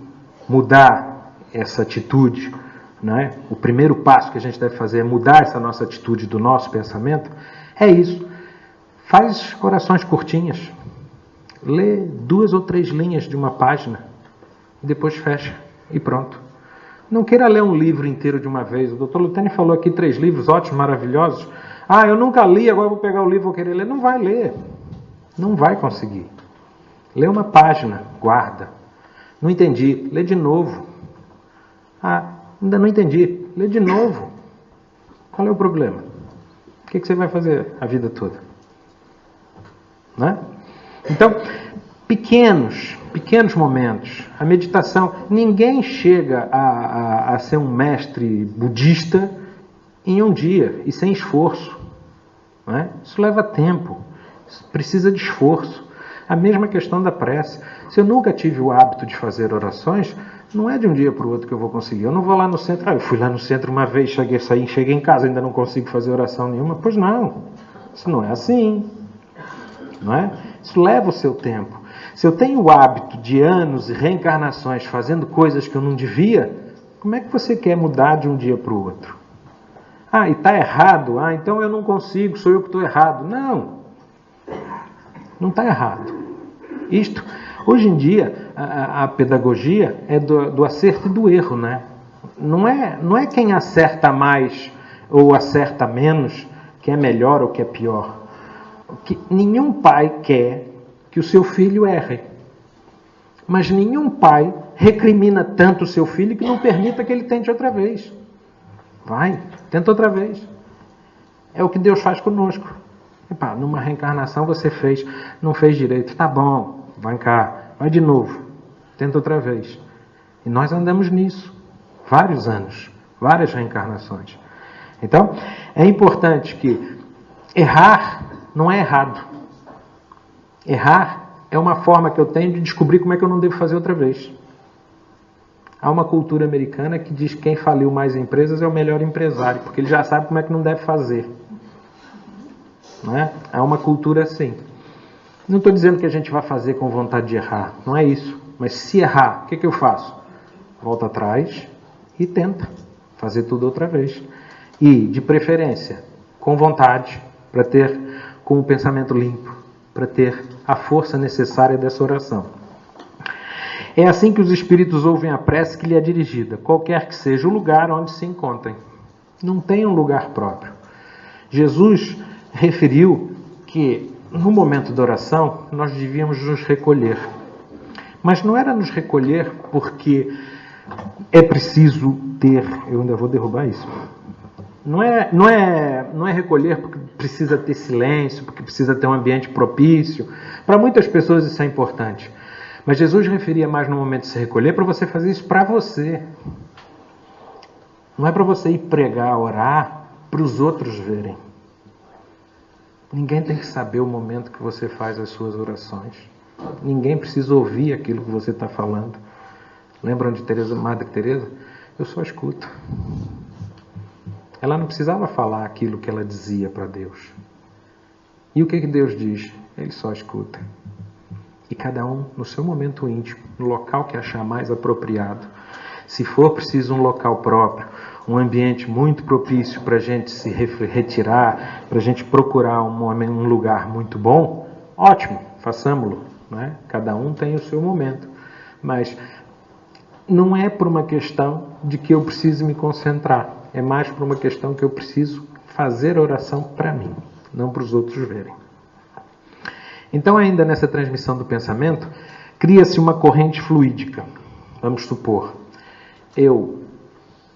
mudar essa atitude, né? O primeiro passo que a gente deve fazer é mudar essa nossa atitude do nosso pensamento, é isso. Faz orações curtinhas. Lê 2 ou 3 linhas de uma página e depois fecha e pronto. Não queira ler um livro inteiro de uma vez. O Dr. Luteni falou aqui 3 livros ótimos, maravilhosos. Eu nunca li, agora vou pegar o livro e vou querer ler. Não vai ler. Não vai conseguir. Lê uma página, guarda. Não entendi, lê de novo. Ainda não entendi, lê de novo. Qual é o problema? O que você vai fazer a vida toda? Né? Então, pequenos momentos. A meditação, ninguém chega a ser um mestre budista em um dia e sem esforço. Né? Isso leva tempo. Precisa de esforço. A mesma questão da prece. Se eu nunca tive o hábito de fazer orações, não é de um dia para o outro que eu vou conseguir. Eu não vou lá no centro. Eu fui lá no centro uma vez, cheguei em casa, ainda não consigo fazer oração nenhuma. Pois não. Isso não é assim. Não é? Isso leva o seu tempo. Se eu tenho o hábito de anos e reencarnações fazendo coisas que eu não devia, como é que você quer mudar de um dia para o outro? E está errado. Então eu não consigo, sou eu que estou errado. Não está errado. Hoje em dia, a pedagogia é do acerto e do erro, né? Não é quem acerta mais ou acerta menos que é melhor ou que é pior. Nenhum pai quer que o seu filho erre. Mas nenhum pai recrimina tanto o seu filho que não permita que ele tente outra vez. Tenta outra vez. É o que Deus faz conosco. Numa reencarnação você não fez direito. Tá bom, Vai cá, vai de novo, tenta outra vez. E nós andamos nisso, vários anos, várias reencarnações. Então, é importante que errar não é errado. Errar é uma forma que eu tenho de descobrir como é que eu não devo fazer outra vez. Há uma cultura americana que diz que quem faliu mais empresas é o melhor empresário, porque ele já sabe como é que não deve fazer. Não é? Há uma cultura assim. Não estou dizendo que a gente vai fazer com vontade de errar, não é isso. Mas se errar, o que eu faço? Volta atrás e tenta fazer tudo outra vez. E, de preferência, com vontade, para ter com o pensamento limpo, para ter a força necessária dessa oração. É assim que os espíritos ouvem a prece que lhe é dirigida, qualquer que seja o lugar onde se encontrem. Não tem um lugar próprio. Jesus referiu que, no momento da oração, nós devíamos nos recolher. Mas não era nos recolher porque é preciso ter... Eu ainda vou derrubar isso. Não é recolher porque precisa ter silêncio, porque precisa ter um ambiente propício. Para muitas pessoas isso é importante. Mas Jesus referia mais no momento de se recolher para você fazer isso para você. Não é para você ir pregar, orar, para os outros verem. Ninguém tem que saber o momento que você faz as suas orações. Ninguém precisa ouvir aquilo que você está falando. Lembram de Madre Teresa? Eu só escuto. Ela não precisava falar aquilo que ela dizia para Deus. E o que Deus diz? Ele só escuta. E cada um no seu momento íntimo, no local que achar mais apropriado. Se for preciso um local próprio, um ambiente muito propício para a gente se retirar, para a gente procurar um lugar muito bom, ótimo, façamos-lo. Né? Cada um tem o seu momento. Mas não é por uma questão de que eu preciso me concentrar. É mais por uma questão que eu preciso fazer oração para mim, não para os outros verem. Então, ainda nessa transmissão do pensamento, cria-se uma corrente fluídica. Vamos supor, eu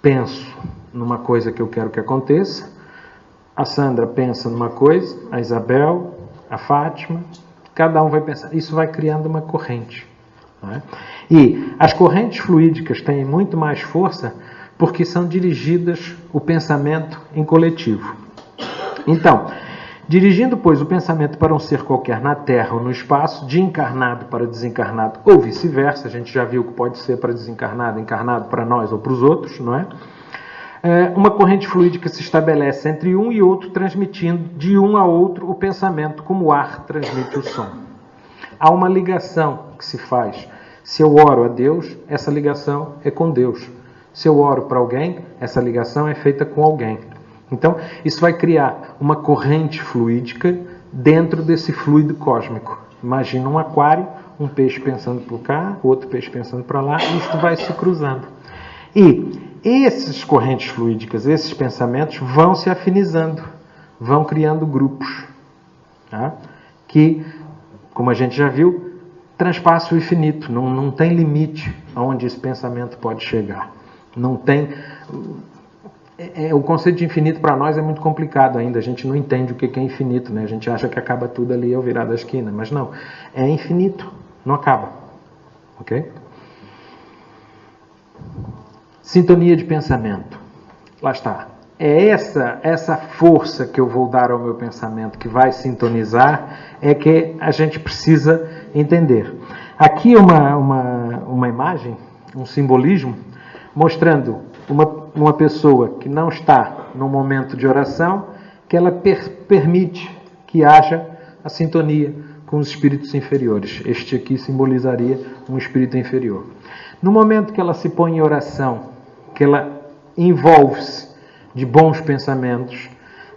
penso numa coisa que eu quero que aconteça, a Sandra pensa numa coisa, a Isabel, a Fátima, cada um vai pensar. Isso vai criando uma corrente. Não é? E as correntes fluídicas têm muito mais força porque são dirigidas o pensamento em coletivo. Então, dirigindo, pois, o pensamento para um ser qualquer na Terra ou no espaço, de encarnado para desencarnado, ou vice-versa, a gente já viu que pode ser para desencarnado, encarnado para nós ou para os outros, não é? Uma corrente fluídica se estabelece entre um e outro, transmitindo de um a outro o pensamento, como o ar transmite o som. Há uma ligação que se faz. Se eu oro a Deus, essa ligação é com Deus. Se eu oro para alguém, essa ligação é feita com alguém. Então, isso vai criar uma corrente fluídica dentro desse fluido cósmico. Imagina um aquário, um peixe pensando por cá, outro peixe pensando para lá, e isso vai se cruzando. E essas correntes fluídicas, esses pensamentos vão se afinizando, vão criando grupos, tá? Que, como a gente já viu, transpassa o infinito, não tem limite aonde esse pensamento pode chegar. Não tem... O conceito de infinito para nós é muito complicado ainda, a gente não entende o que é infinito, né? A gente acha que acaba tudo ali ao virar da esquina, mas não, é infinito, não acaba, ok? Sintonia de pensamento, lá está, é essa força que eu vou dar ao meu pensamento, que vai sintonizar, é que a gente precisa entender. Aqui uma imagem, um simbolismo, mostrando uma pessoa que não está no momento de oração, que ela permite que haja a sintonia com os espíritos inferiores. Este aqui simbolizaria um espírito inferior. No momento que ela se põe em oração, que ela envolve-se de bons pensamentos,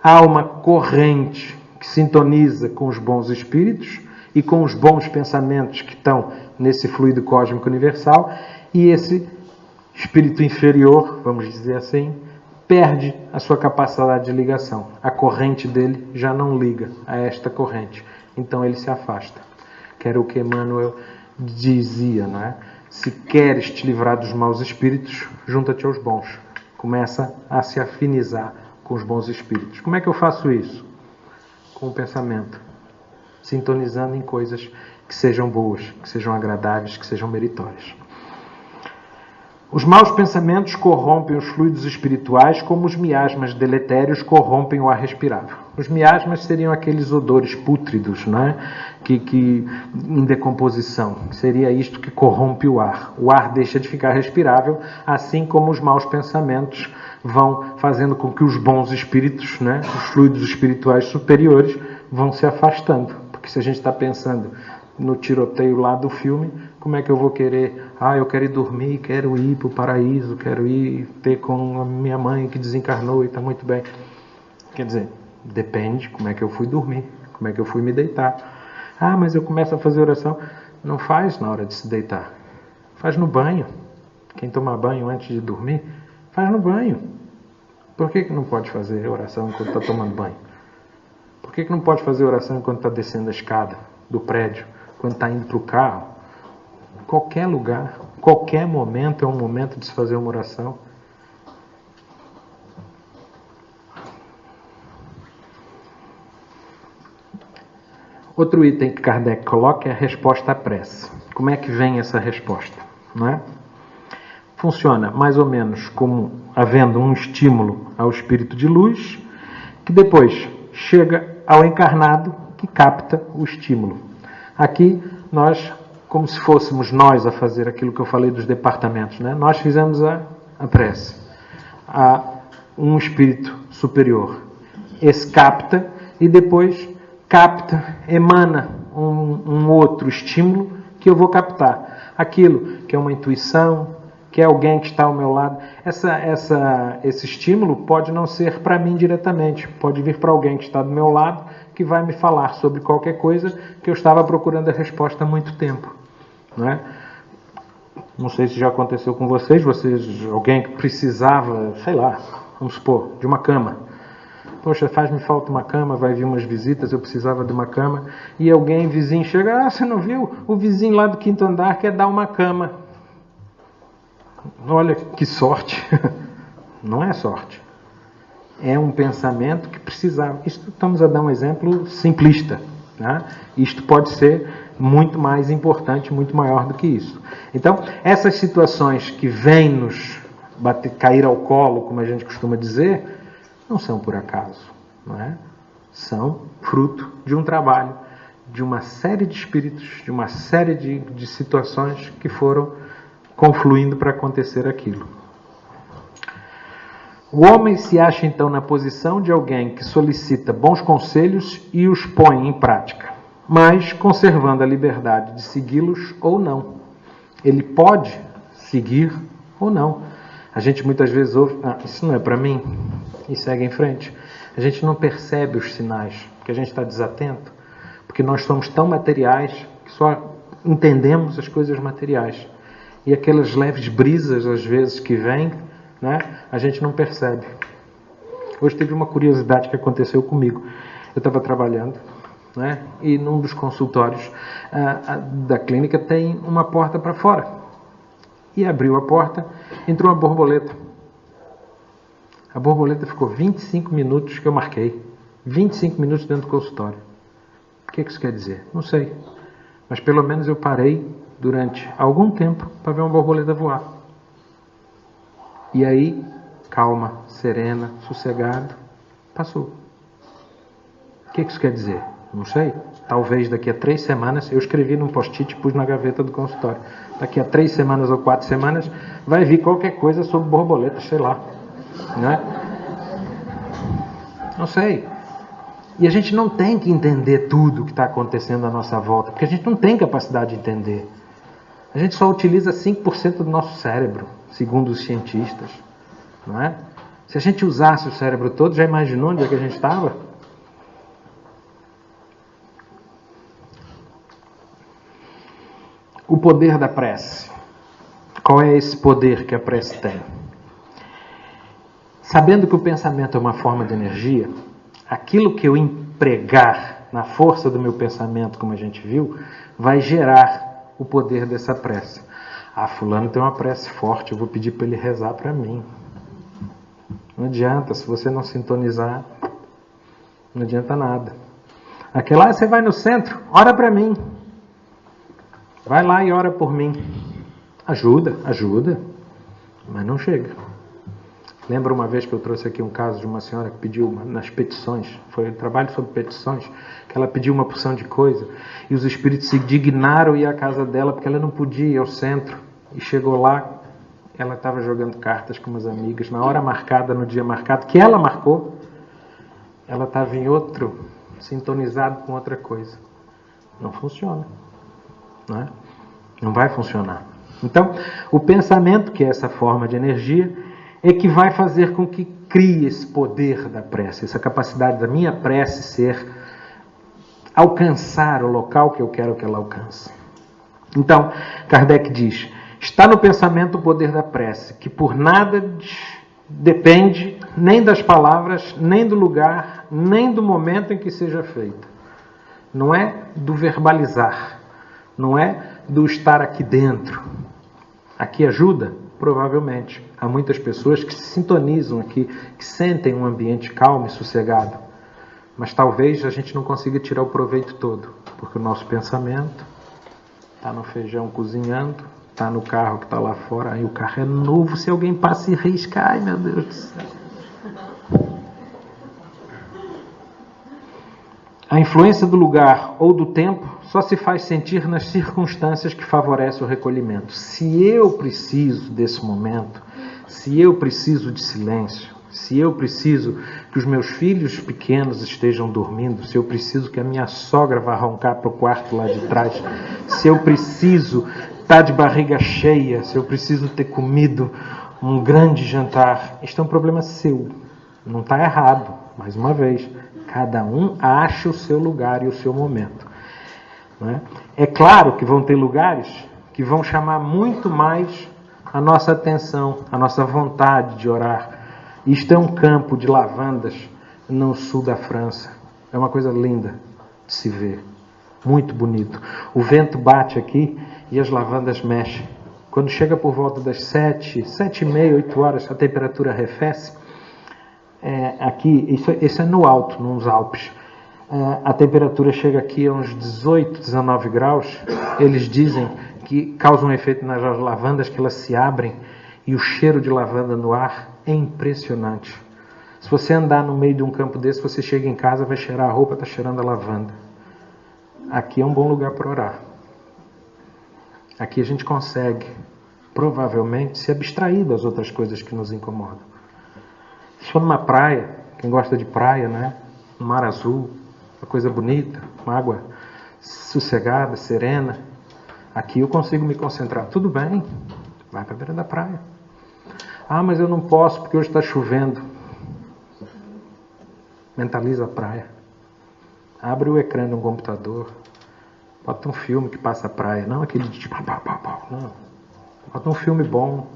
há uma corrente que sintoniza com os bons espíritos e com os bons pensamentos que estão nesse fluido cósmico universal, e esse espírito inferior, vamos dizer assim, perde a sua capacidade de ligação. A corrente dele já não liga a esta corrente. Então ele se afasta. Que era o que Emmanuel dizia, não é? Se queres te livrar dos maus espíritos, junta-te aos bons. Começa a se afinizar com os bons espíritos. Como é que eu faço isso? Com o pensamento. sintonizando em coisas que sejam boas, que sejam agradáveis, que sejam meritórias. Os maus pensamentos corrompem os fluidos espirituais como os miasmas deletérios corrompem o ar respirável. Os miasmas seriam aqueles odores pútridos, né? que em decomposição. Seria isto que corrompe o ar. O ar deixa de ficar respirável, assim como os maus pensamentos vão fazendo com que os bons espíritos, né? Os fluidos espirituais superiores, vão se afastando. Porque se a gente está pensando no tiroteio lá do filme, como é que eu vou querer? Eu quero ir dormir, quero ir para o paraíso, quero ir ter com a minha mãe que desencarnou e está muito bem. Quer dizer, depende como é que eu fui dormir, como é que eu fui me deitar. Mas eu começo a fazer oração. Não faz na hora de se deitar. Faz no banho. Quem toma banho antes de dormir, faz no banho. Por que não pode fazer oração enquanto está tomando banho? Por que não pode fazer oração enquanto está descendo a escada do prédio? Quando está indo para o carro? Qualquer lugar, qualquer momento é um momento de se fazer uma oração. Outro item que Kardec coloca é a resposta à prece. Como é que vem essa resposta? Não é? Funciona mais ou menos como havendo um estímulo ao espírito de luz, que depois chega ao encarnado que capta o estímulo. Aqui nós, como se fôssemos nós a fazer aquilo que eu falei dos departamentos, né? Nós fizemos a prece. Há um espírito superior. Esse capta e depois capta, emana um outro estímulo que eu vou captar. Aquilo que é uma intuição, que é alguém que está ao meu lado. Esse estímulo pode não ser para mim diretamente, pode vir para alguém que está do meu lado, que vai me falar sobre qualquer coisa que eu estava procurando a resposta há muito tempo. Não é? Não sei se já aconteceu com vocês, alguém que precisava, sei lá, vamos supor, de uma cama. Poxa, faz-me falta uma cama, vai vir umas visitas, eu precisava de uma cama. E alguém, vizinho, chega, você não viu? O vizinho lá do 5º andar quer dar uma cama. Olha, que sorte. Não é sorte. É um pensamento que precisava. Estamos a dar um exemplo simplista. Né? Isto pode ser muito mais importante, muito maior do que isso. Então, essas situações que vêm nos cair ao colo, como a gente costuma dizer, não são por acaso. Não é? São fruto de um trabalho, de uma série de espíritos, de uma série de situações que foram confluindo para acontecer aquilo. O homem se acha então na posição de alguém que solicita bons conselhos e os põe em prática, mas conservando a liberdade de segui-los ou não. Ele pode seguir ou não. A gente muitas vezes ouve, isso não é para mim, e segue em frente. A gente não percebe os sinais, porque a gente está desatento, porque nós somos tão materiais que só entendemos as coisas materiais. E aquelas leves brisas, às vezes, que vêm, né, a gente não percebe. Hoje teve uma curiosidade que aconteceu comigo. Eu estava trabalhando, né, e num dos consultórios da clínica tem uma porta para fora. E abriu a porta, entrou uma borboleta. A borboleta ficou 25 minutos que eu marquei. 25 minutos dentro do consultório. O que isso quer dizer? Não sei. Mas pelo menos eu parei durante algum tempo para ver uma borboleta voar. E aí, calma, serena, sossegado, passou. O que isso quer dizer? Não sei. Talvez daqui a 3 semanas, eu escrevi num post-it e pus na gaveta do consultório. Daqui a 3 semanas ou 4 semanas, vai vir qualquer coisa sobre borboleta, sei lá. Né? Não sei. E a gente não tem que entender tudo o que está acontecendo à nossa volta, porque a gente não tem capacidade de entender. A gente só utiliza 5% do nosso cérebro, segundo os cientistas. Não é? Se a gente usasse o cérebro todo, já imaginou onde é que a gente estava? O poder da prece. Qual é esse poder que a prece tem? Sabendo que o pensamento é uma forma de energia, aquilo que eu empregar na força do meu pensamento, como a gente viu, vai gerar o poder dessa prece. Fulano tem uma prece forte, eu vou pedir para ele rezar para mim. Não adianta, se você não sintonizar, não adianta nada. Aquela, você vai no centro, ora para mim. Vai lá e ora por mim. Ajuda, mas não chega. Lembro uma vez que eu trouxe aqui um caso de uma senhora que pediu nas petições, foi um trabalho sobre petições, que ela pediu uma porção de coisa, e os espíritos se dignaram ir à casa dela, porque ela não podia ir ao centro, e chegou lá, ela estava jogando cartas com umas amigas, na hora marcada, no dia marcado, que ela marcou, ela estava em outro, sintonizado com outra coisa. Não funciona. Não é? Não vai funcionar. Então, o pensamento, que é essa forma de energia, é que vai fazer com que crie esse poder da prece, essa capacidade da minha prece alcançar o local que eu quero que ela alcance. Então, Kardec diz, está no pensamento o poder da prece, que por nada depende nem das palavras, nem do lugar, nem do momento em que seja feita. Não é do verbalizar, não é do estar aqui dentro. Aqui ajuda? Provavelmente. Há muitas pessoas que se sintonizam aqui, que sentem um ambiente calmo e sossegado. Mas talvez a gente não consiga tirar o proveito todo, porque o nosso pensamento está no feijão cozinhando, está no carro que está lá fora, aí o carro é novo, se alguém passa e risca, ai meu Deus do céu. A influência do lugar ou do tempo só se faz sentir nas circunstâncias que favorecem o recolhimento. Se eu preciso desse momento, se eu preciso de silêncio, se eu preciso que os meus filhos pequenos estejam dormindo, se eu preciso que a minha sogra vá roncar para o quarto lá de trás, se eu preciso estar de barriga cheia, se eu preciso ter comido um grande jantar, isto é um problema seu. Não está errado, mais uma vez. Cada um acha o seu lugar e o seu momento. Não é? É claro que vão ter lugares que vão chamar muito mais a nossa atenção, a nossa vontade de orar. Isto é um campo de lavandas no sul da França. É uma coisa linda de se ver. Muito bonito. O vento bate aqui e as lavandas mexem. Quando chega por volta das 7h30, 8 horas, a temperatura arrefece. Aqui, isso é no alto, nos Alpes. A temperatura chega aqui a uns 18, 19 graus. Eles dizem que causa um efeito nas lavandas, que elas se abrem e o cheiro de lavanda no ar é impressionante. Se você andar no meio de um campo desse, você chega em casa, vai cheirar a roupa, está cheirando a lavanda. Aqui é um bom lugar para orar. Aqui a gente consegue, provavelmente, se abstrair das outras coisas que nos incomodam. Se for numa praia, quem gosta de praia, né? Um mar azul, uma coisa bonita, uma água sossegada, serena. Aqui eu consigo me concentrar. Tudo bem, vai para a beira da praia. Ah, mas eu não posso porque hoje está chovendo. Mentaliza a praia. Abre o ecrã de um computador. Bota um filme que passa a praia. Não aquele de tipo... Não. Bota um filme bom.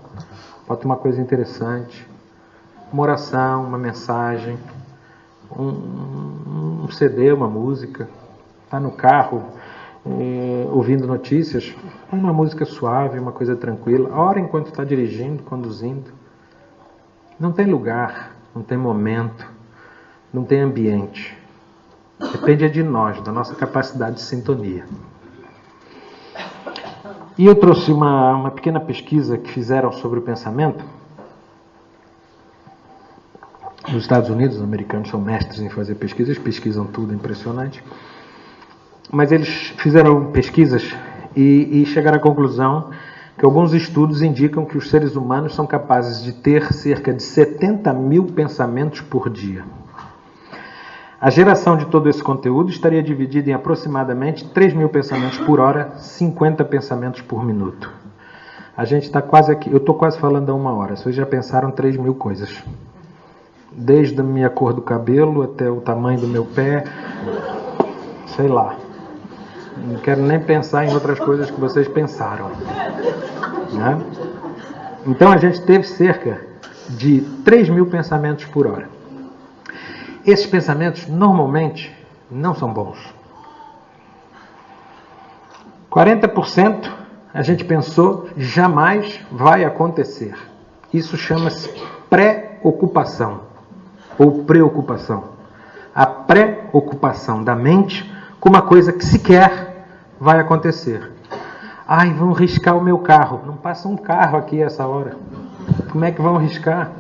Bota uma coisa interessante. Uma oração, uma mensagem. Um CD, uma música. Está no carro, ouvindo notícias. Uma música suave, uma coisa tranquila. Ora enquanto está dirigindo, conduzindo. Não tem lugar, não tem momento, não tem ambiente. Depende de nós, da nossa capacidade de sintonia. E eu trouxe uma pequena pesquisa que fizeram sobre o pensamento. Nos Estados Unidos, os americanos são mestres em fazer pesquisas, pesquisam tudo, impressionante. Mas eles fizeram pesquisas e chegaram à conclusão que alguns estudos indicam que os seres humanos são capazes de ter cerca de 70 mil pensamentos por dia. A geração de todo esse conteúdo estaria dividida em aproximadamente 3 mil pensamentos por hora, 50 pensamentos por minuto. A gente está quase aqui, eu estou quase falando a 1 hora, vocês já pensaram 3 mil coisas. Desde a minha cor do cabelo até o tamanho do meu pé, sei lá. Não quero nem pensar em outras coisas que vocês pensaram. Né? Então a gente teve cerca de 3 mil pensamentos por hora. Esses pensamentos normalmente não são bons. 40% a gente pensou jamais vai acontecer. Isso chama-se pré-ocupação ou preocupação. a preocupação da mente com uma coisa que sequer vai acontecer. Ai, vão riscar o meu carro. Não passa um carro aqui essa hora. Como é que vão riscar?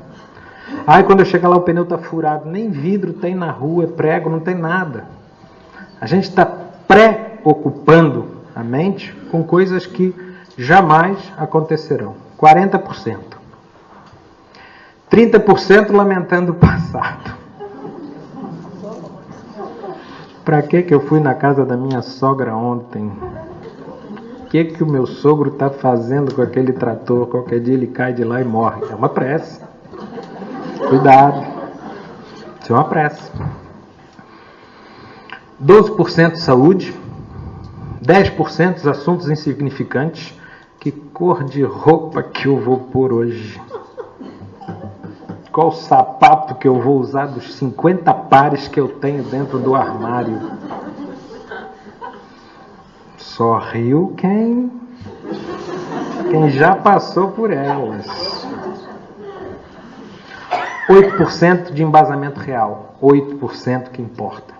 Ai, quando eu chegar lá o pneu está furado. Nem vidro tem na rua, prego, não tem nada. A gente está preocupando a mente com coisas que jamais acontecerão. 40%. 30% lamentando o passado. Para que eu fui na casa da minha sogra ontem? O que o meu sogro está fazendo com aquele trator? Qualquer dia ele cai de lá e morre. É uma prece. Cuidado. Isso é uma prece. 12% saúde. 10% assuntos insignificantes. Que cor de roupa que eu vou pôr hoje? Qual sapato que eu vou usar dos 50 pares que eu tenho dentro do armário? Só riu quem já passou por elas. 8% de embasamento real. 8% que importa.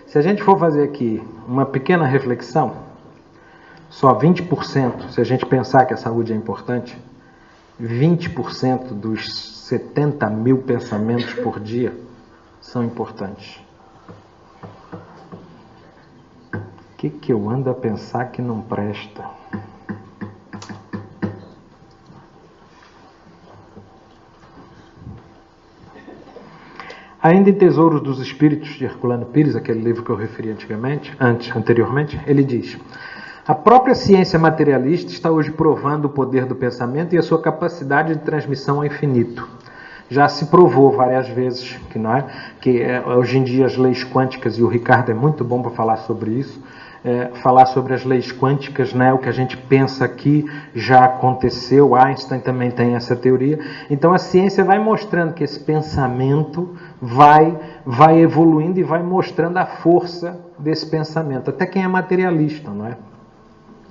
Se a gente for fazer aqui uma pequena reflexão, só 20%, se a gente pensar que a saúde é importante, 20% dos 70 mil pensamentos por dia são importantes. O que eu ando a pensar que não presta? Ainda em Tesouros dos Espíritos, de Herculano Pires, aquele livro que eu referi anteriormente, ele diz: a própria ciência materialista está hoje provando o poder do pensamento e a sua capacidade de transmissão ao infinito. Já se provou várias vezes que hoje em dia as leis quânticas, e o Ricardo é muito bom para falar sobre isso, falar sobre as leis quânticas, o que a gente pensa aqui já aconteceu. Einstein também tem essa teoria. Então a ciência vai mostrando que esse pensamento vai evoluindo e vai mostrando a força desse pensamento, até quem é materialista, não é?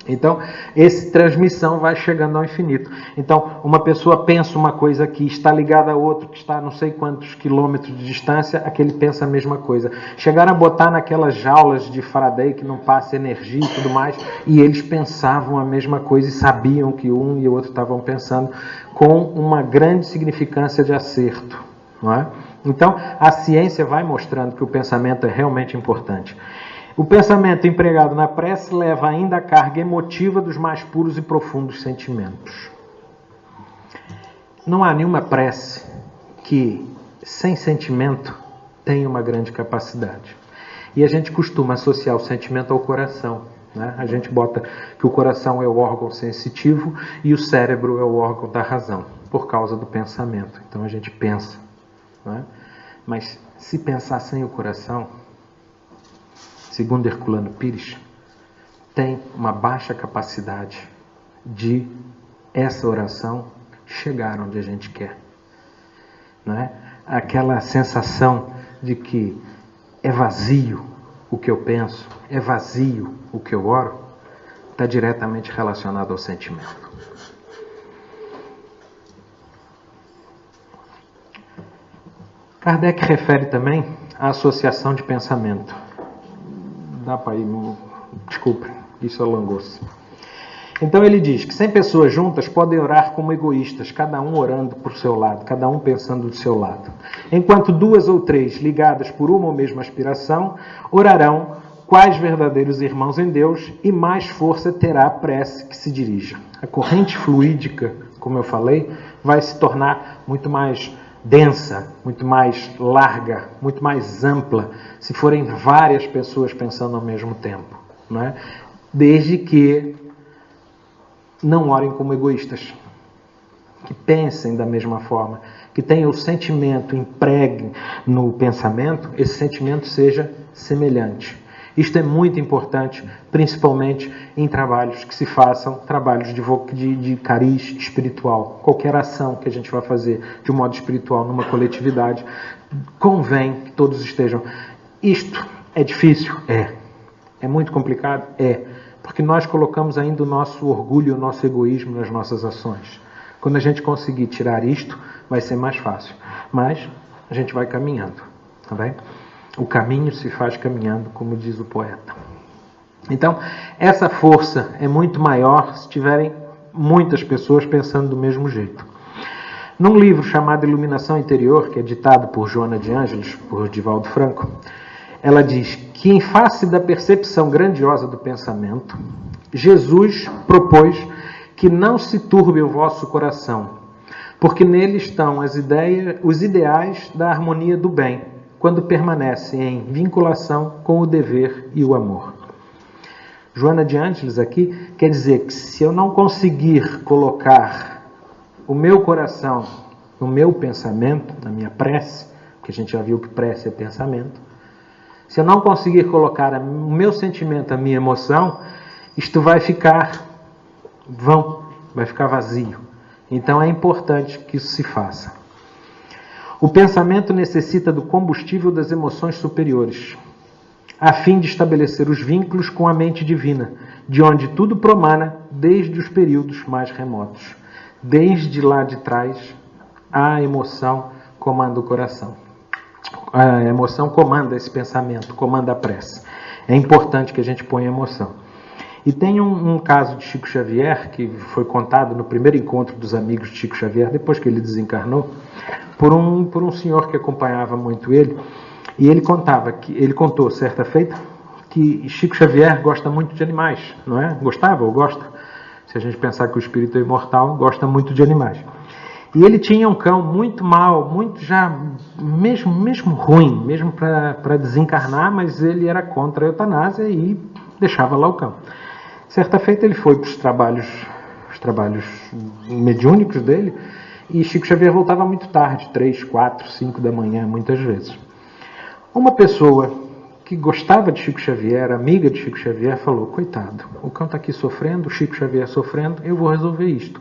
Então, essa transmissão vai chegando ao infinito. Então, uma pessoa pensa uma coisa aqui, está ligada a outra que está a não sei quantos quilômetros de distância, aquele pensa a mesma coisa. Chegaram a botar naquelas jaulas de Faraday que não passa energia e tudo mais, e eles pensavam a mesma coisa e sabiam que um e o outro estavam pensando, com uma grande significância de acerto, não é? Então, a ciência vai mostrando que o pensamento é realmente importante. O pensamento empregado na prece leva ainda a carga emotiva dos mais puros e profundos sentimentos. Não há nenhuma prece que, sem sentimento, tenha uma grande capacidade. E a gente costuma associar o sentimento ao coração, né? A gente bota que o coração é o órgão sensitivo e o cérebro é o órgão da razão, por causa do pensamento. Então a gente pensa, né? Mas se pensar sem o coração, segundo Herculano Pires, tem uma baixa capacidade de essa oração chegar onde a gente quer. Não é? Aquela sensação de que é vazio o que eu penso, é vazio o que eu oro, está diretamente relacionado ao sentimento. Kardec refere também à associação de pensamento. Dá para ir, desculpe, isso alongou-se. Então ele diz que 100 pessoas juntas podem orar como egoístas, cada um orando por seu lado, cada um pensando do seu lado. Enquanto 2 ou 3, ligadas por uma ou mesma aspiração, orarão quais verdadeiros irmãos em Deus, e mais força terá a prece que se dirija. A corrente fluídica, como eu falei, vai se tornar muito mais densa, muito mais larga, muito mais ampla, se forem várias pessoas pensando ao mesmo tempo, não é? Desde que não orem como egoístas, que pensem da mesma forma, que tenham o sentimento, empreguem no pensamento, esse sentimento seja semelhante. Isto é muito importante, principalmente em trabalhos que se façam, trabalhos de cariz espiritual. Qualquer ação que a gente vai fazer de um modo espiritual numa coletividade, convém que todos estejam. Isto é difícil? É. É muito complicado? É. Porque nós colocamos ainda o nosso orgulho, o nosso egoísmo nas nossas ações. Quando a gente conseguir tirar isto, vai ser mais fácil. Mas a gente vai caminhando, tá bem? O caminho se faz caminhando, como diz o poeta. Então, essa força é muito maior se tiverem muitas pessoas pensando do mesmo jeito. Num livro chamado Iluminação Interior, que é ditado por Joana de Ângeles, por Divaldo Franco, ela diz que, em face da percepção grandiosa do pensamento, Jesus propôs que não se turbe o vosso coração, porque nele estão os ideais da harmonia do bem, quando permanece em vinculação com o dever e o amor. Joana de Ângeles aqui quer dizer que se eu não conseguir colocar o meu coração no meu pensamento, na minha prece, porque a gente já viu que prece é pensamento, se eu não conseguir colocar o meu sentimento, a minha emoção, isto vai ficar vão, vai ficar vazio. Então é importante que isso se faça. O pensamento necessita do combustível das emoções superiores, a fim de estabelecer os vínculos com a mente divina, de onde tudo promana desde os períodos mais remotos. Desde lá de trás, a emoção comanda o coração. A emoção comanda esse pensamento, comanda a prece. É importante que a gente ponha emoção. E tem um caso de Chico Xavier, que foi contado no primeiro encontro dos amigos de Chico Xavier, depois que ele desencarnou, por um senhor que acompanhava muito ele. E ele contou certa feita que Chico Xavier gosta muito de animais, não é? Gostava ou gosta? Se a gente pensar que o espírito é imortal, gosta muito de animais. E ele tinha um cão muito mal, muito já, mesmo ruim, mesmo para desencarnar, mas ele era contra a eutanásia e deixava lá o cão. Certa feita ele foi para os trabalhos mediúnicos dele, e Chico Xavier voltava muito tarde, 3, 4, 5 da manhã, muitas vezes. Uma pessoa que gostava de Chico Xavier, amiga de Chico Xavier, falou: coitado, o cão está aqui sofrendo, o Chico Xavier sofrendo, eu vou resolver isto.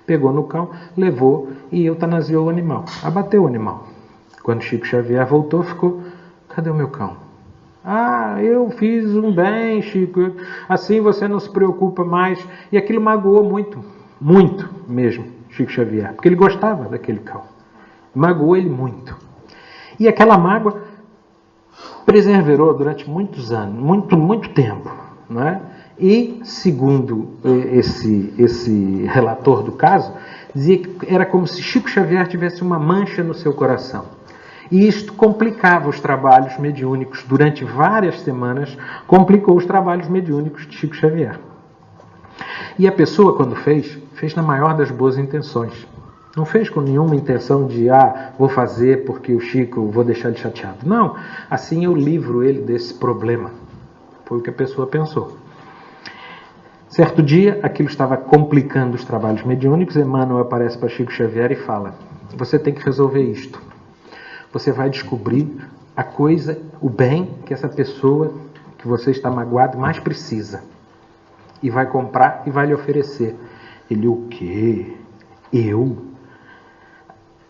Pegou no cão, levou e eutanasiou o animal, abateu o animal. Quando Chico Xavier voltou, ficou: cadê o meu cão? Ah, eu fiz um bem, Chico, assim você não se preocupa mais. E aquilo magoou muito, muito mesmo, Chico Xavier, porque ele gostava daquele cão. Magoou ele muito. E aquela mágoa preservou durante muitos anos, muito tempo, não é? E, segundo esse relator do caso, dizia que era como se Chico Xavier tivesse uma mancha no seu coração. E isto complicava os trabalhos mediúnicos. Durante várias semanas, complicou os trabalhos mediúnicos de Chico Xavier. E a pessoa, quando fez na maior das boas intenções. Não fez com nenhuma intenção de, vou fazer porque o Chico, vou deixar ele chateado. Não, assim eu livro ele desse problema. Foi o que a pessoa pensou. Certo dia, aquilo estava complicando os trabalhos mediúnicos. Emmanuel aparece para Chico Xavier e fala: você tem que resolver isto. Você vai descobrir a coisa, o bem que essa pessoa que você está magoado mais precisa. E vai comprar e vai lhe oferecer. Ele: o quê? Eu?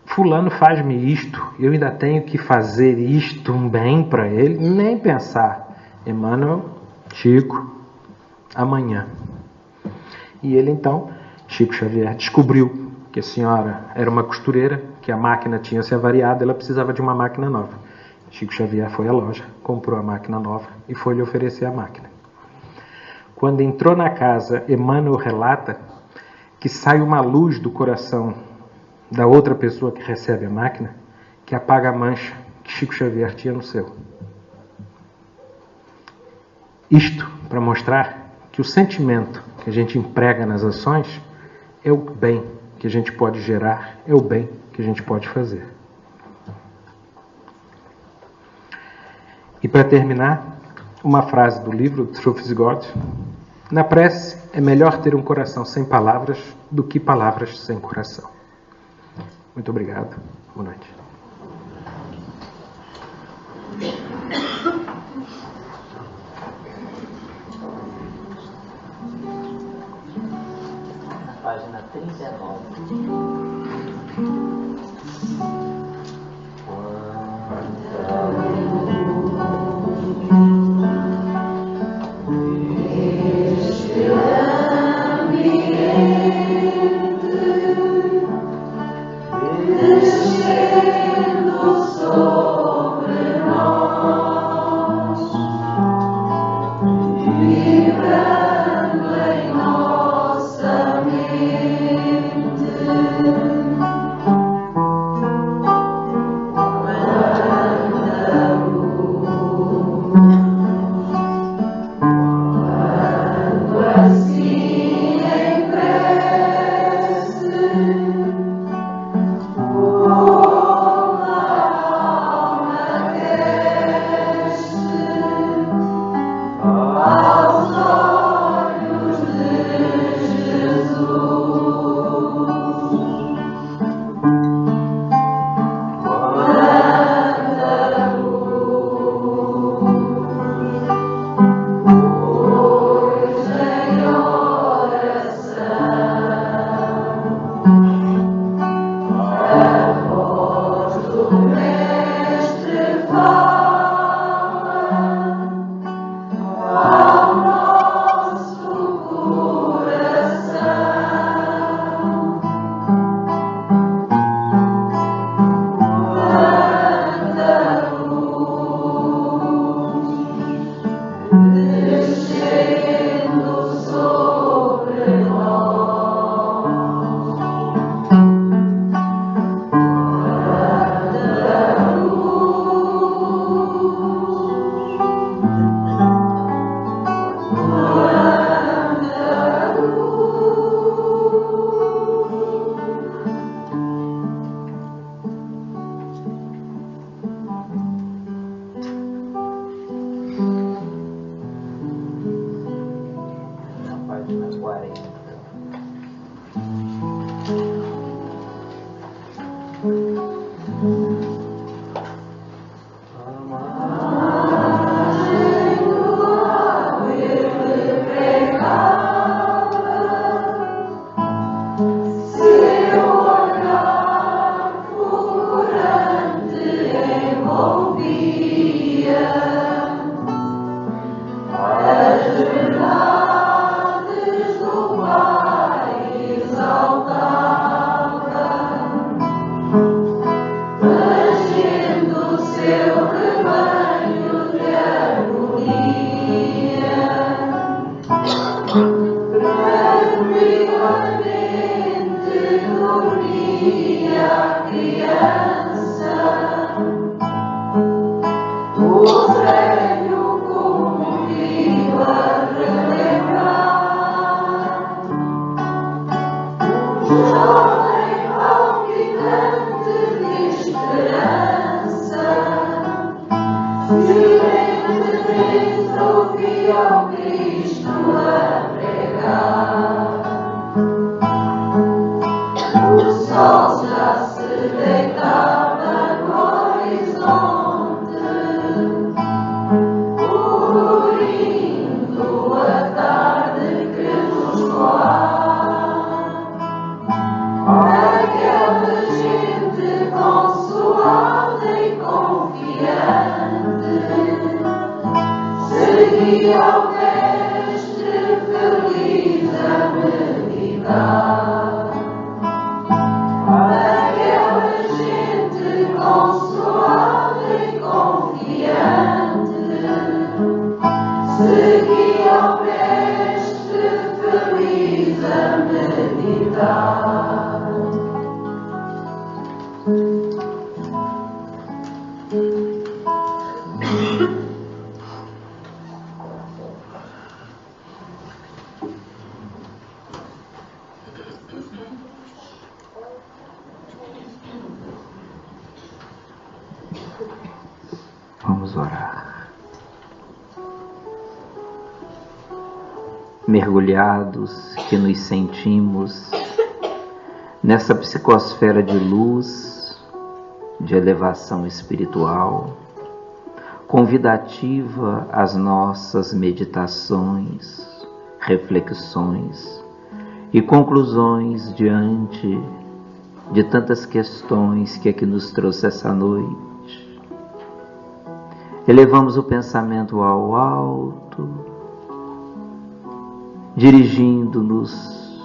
Fulano faz-me isto, eu ainda tenho que fazer isto, um bem para ele? Nem pensar. Emmanuel, Chico, amanhã. E ele então, Chico Xavier, descobriu que a senhora era uma costureira, que a máquina tinha se avariado, ela precisava de uma máquina nova. Chico Xavier foi à loja, comprou a máquina nova e foi lhe oferecer a máquina. Quando entrou na casa, Emmanuel relata que sai uma luz do coração da outra pessoa que recebe a máquina, que apaga a mancha que Chico Xavier tinha no seu. Isto para mostrar que o sentimento que a gente emprega nas ações é o bem que a gente pode gerar, é o bem que a gente pode fazer. E para terminar, uma frase do livro Truth is God: na prece é melhor ter um coração sem palavras do que palavras sem coração. Muito obrigado. Boa noite. Página 39. Descendo sobre nós. 40. Vamos orar. Mergulhados que nos sentimos nessa psicosfera de luz, de elevação espiritual, convidativa às nossas meditações, reflexões e conclusões diante de tantas questões que aqui nos trouxe essa noite. Elevamos o pensamento ao alto, dirigindo-nos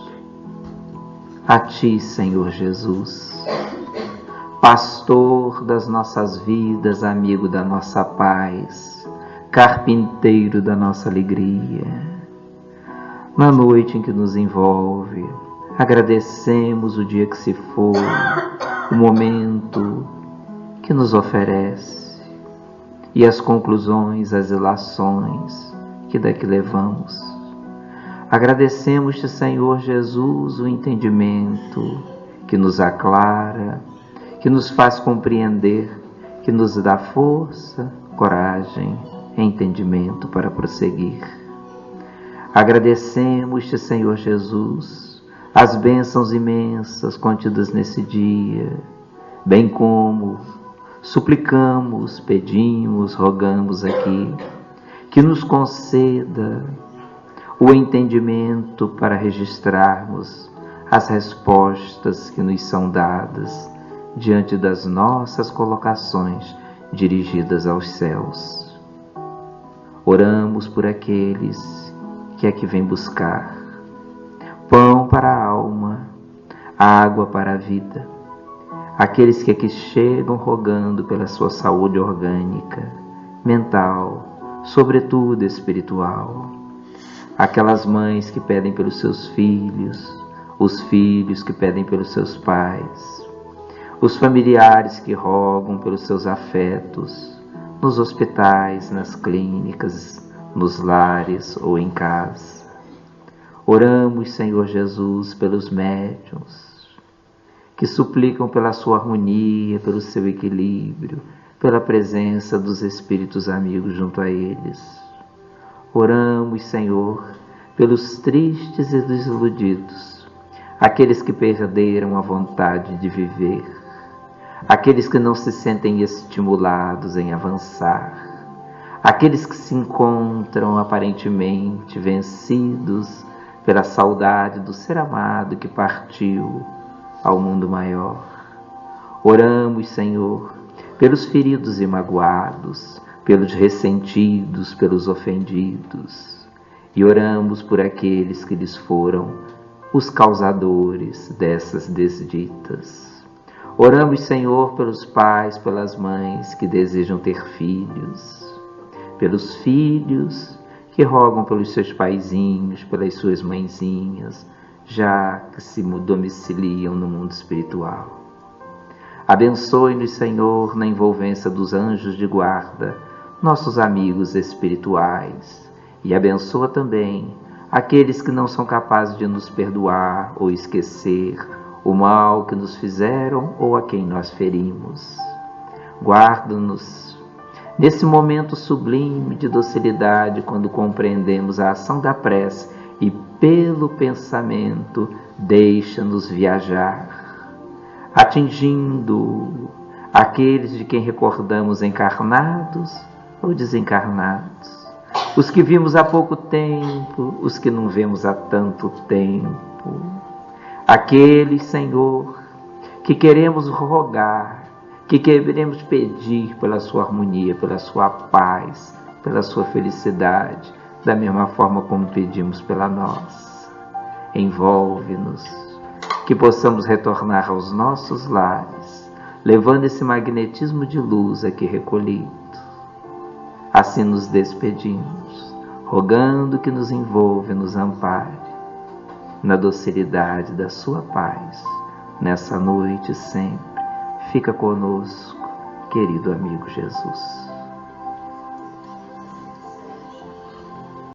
a Ti, Senhor Jesus, pastor das nossas vidas, amigo da nossa paz, carpinteiro da nossa alegria. Na noite em que nos envolve, agradecemos o dia que se foi, o momento que nos oferece, e as conclusões, as ilações que daqui levamos. Agradecemos-te, Senhor Jesus, o entendimento que nos aclara, que nos faz compreender, que nos dá força, coragem e entendimento para prosseguir. Agradecemos-te, Senhor Jesus, as bênçãos imensas contidas nesse dia, bem como suplicamos, pedimos, rogamos aqui, que nos conceda o entendimento para registrarmos as respostas que nos são dadas diante das nossas colocações dirigidas aos céus. Oramos por aqueles que aqui vêm buscar pão para a alma, água para a vida, aqueles que aqui chegam rogando pela sua saúde orgânica, mental, sobretudo espiritual. Aquelas mães que pedem pelos seus filhos, os filhos que pedem pelos seus pais, os familiares que rogam pelos seus afetos, nos hospitais, nas clínicas, nos lares ou em casa. Oramos, Senhor Jesus, pelos médiuns, que suplicam pela sua harmonia, pelo seu equilíbrio, pela presença dos espíritos amigos junto a eles. Oramos, Senhor, pelos tristes e desiludidos, aqueles que perderam a vontade de viver, aqueles que não se sentem estimulados em avançar, aqueles que se encontram aparentemente vencidos pela saudade do ser amado que partiu ao mundo maior. Oramos, Senhor, pelos feridos e magoados, pelos ressentidos, pelos ofendidos, e oramos por aqueles que lhes foram os causadores dessas desditas. Oramos, Senhor, pelos pais, pelas mães que desejam ter filhos, pelos filhos que rogam pelos seus paizinhos, pelas suas mãezinhas, já que se domiciliam no mundo espiritual. Abençoe-nos, Senhor, na envolvência dos anjos de guarda, nossos amigos espirituais, e abençoa também aqueles que não são capazes de nos perdoar ou esquecer o mal que nos fizeram ou a quem nós ferimos. Guarda-nos nesse momento sublime de docilidade, quando compreendemos a ação da prece e pelo pensamento deixa-nos viajar, atingindo aqueles de quem recordamos encarnados ou desencarnados, os que vimos há pouco tempo, os que não vemos há tanto tempo, aqueles, Senhor, que queremos rogar, que queremos pedir pela sua harmonia, pela sua paz, pela sua felicidade, da mesma forma como pedimos pela nossa. Envolve-nos, que possamos retornar aos nossos lares, levando esse magnetismo de luz aqui recolhido. Assim nos despedimos, rogando que nos envolva e nos ampare, na docilidade da sua paz, nessa noite sempre. Fica conosco, querido amigo Jesus.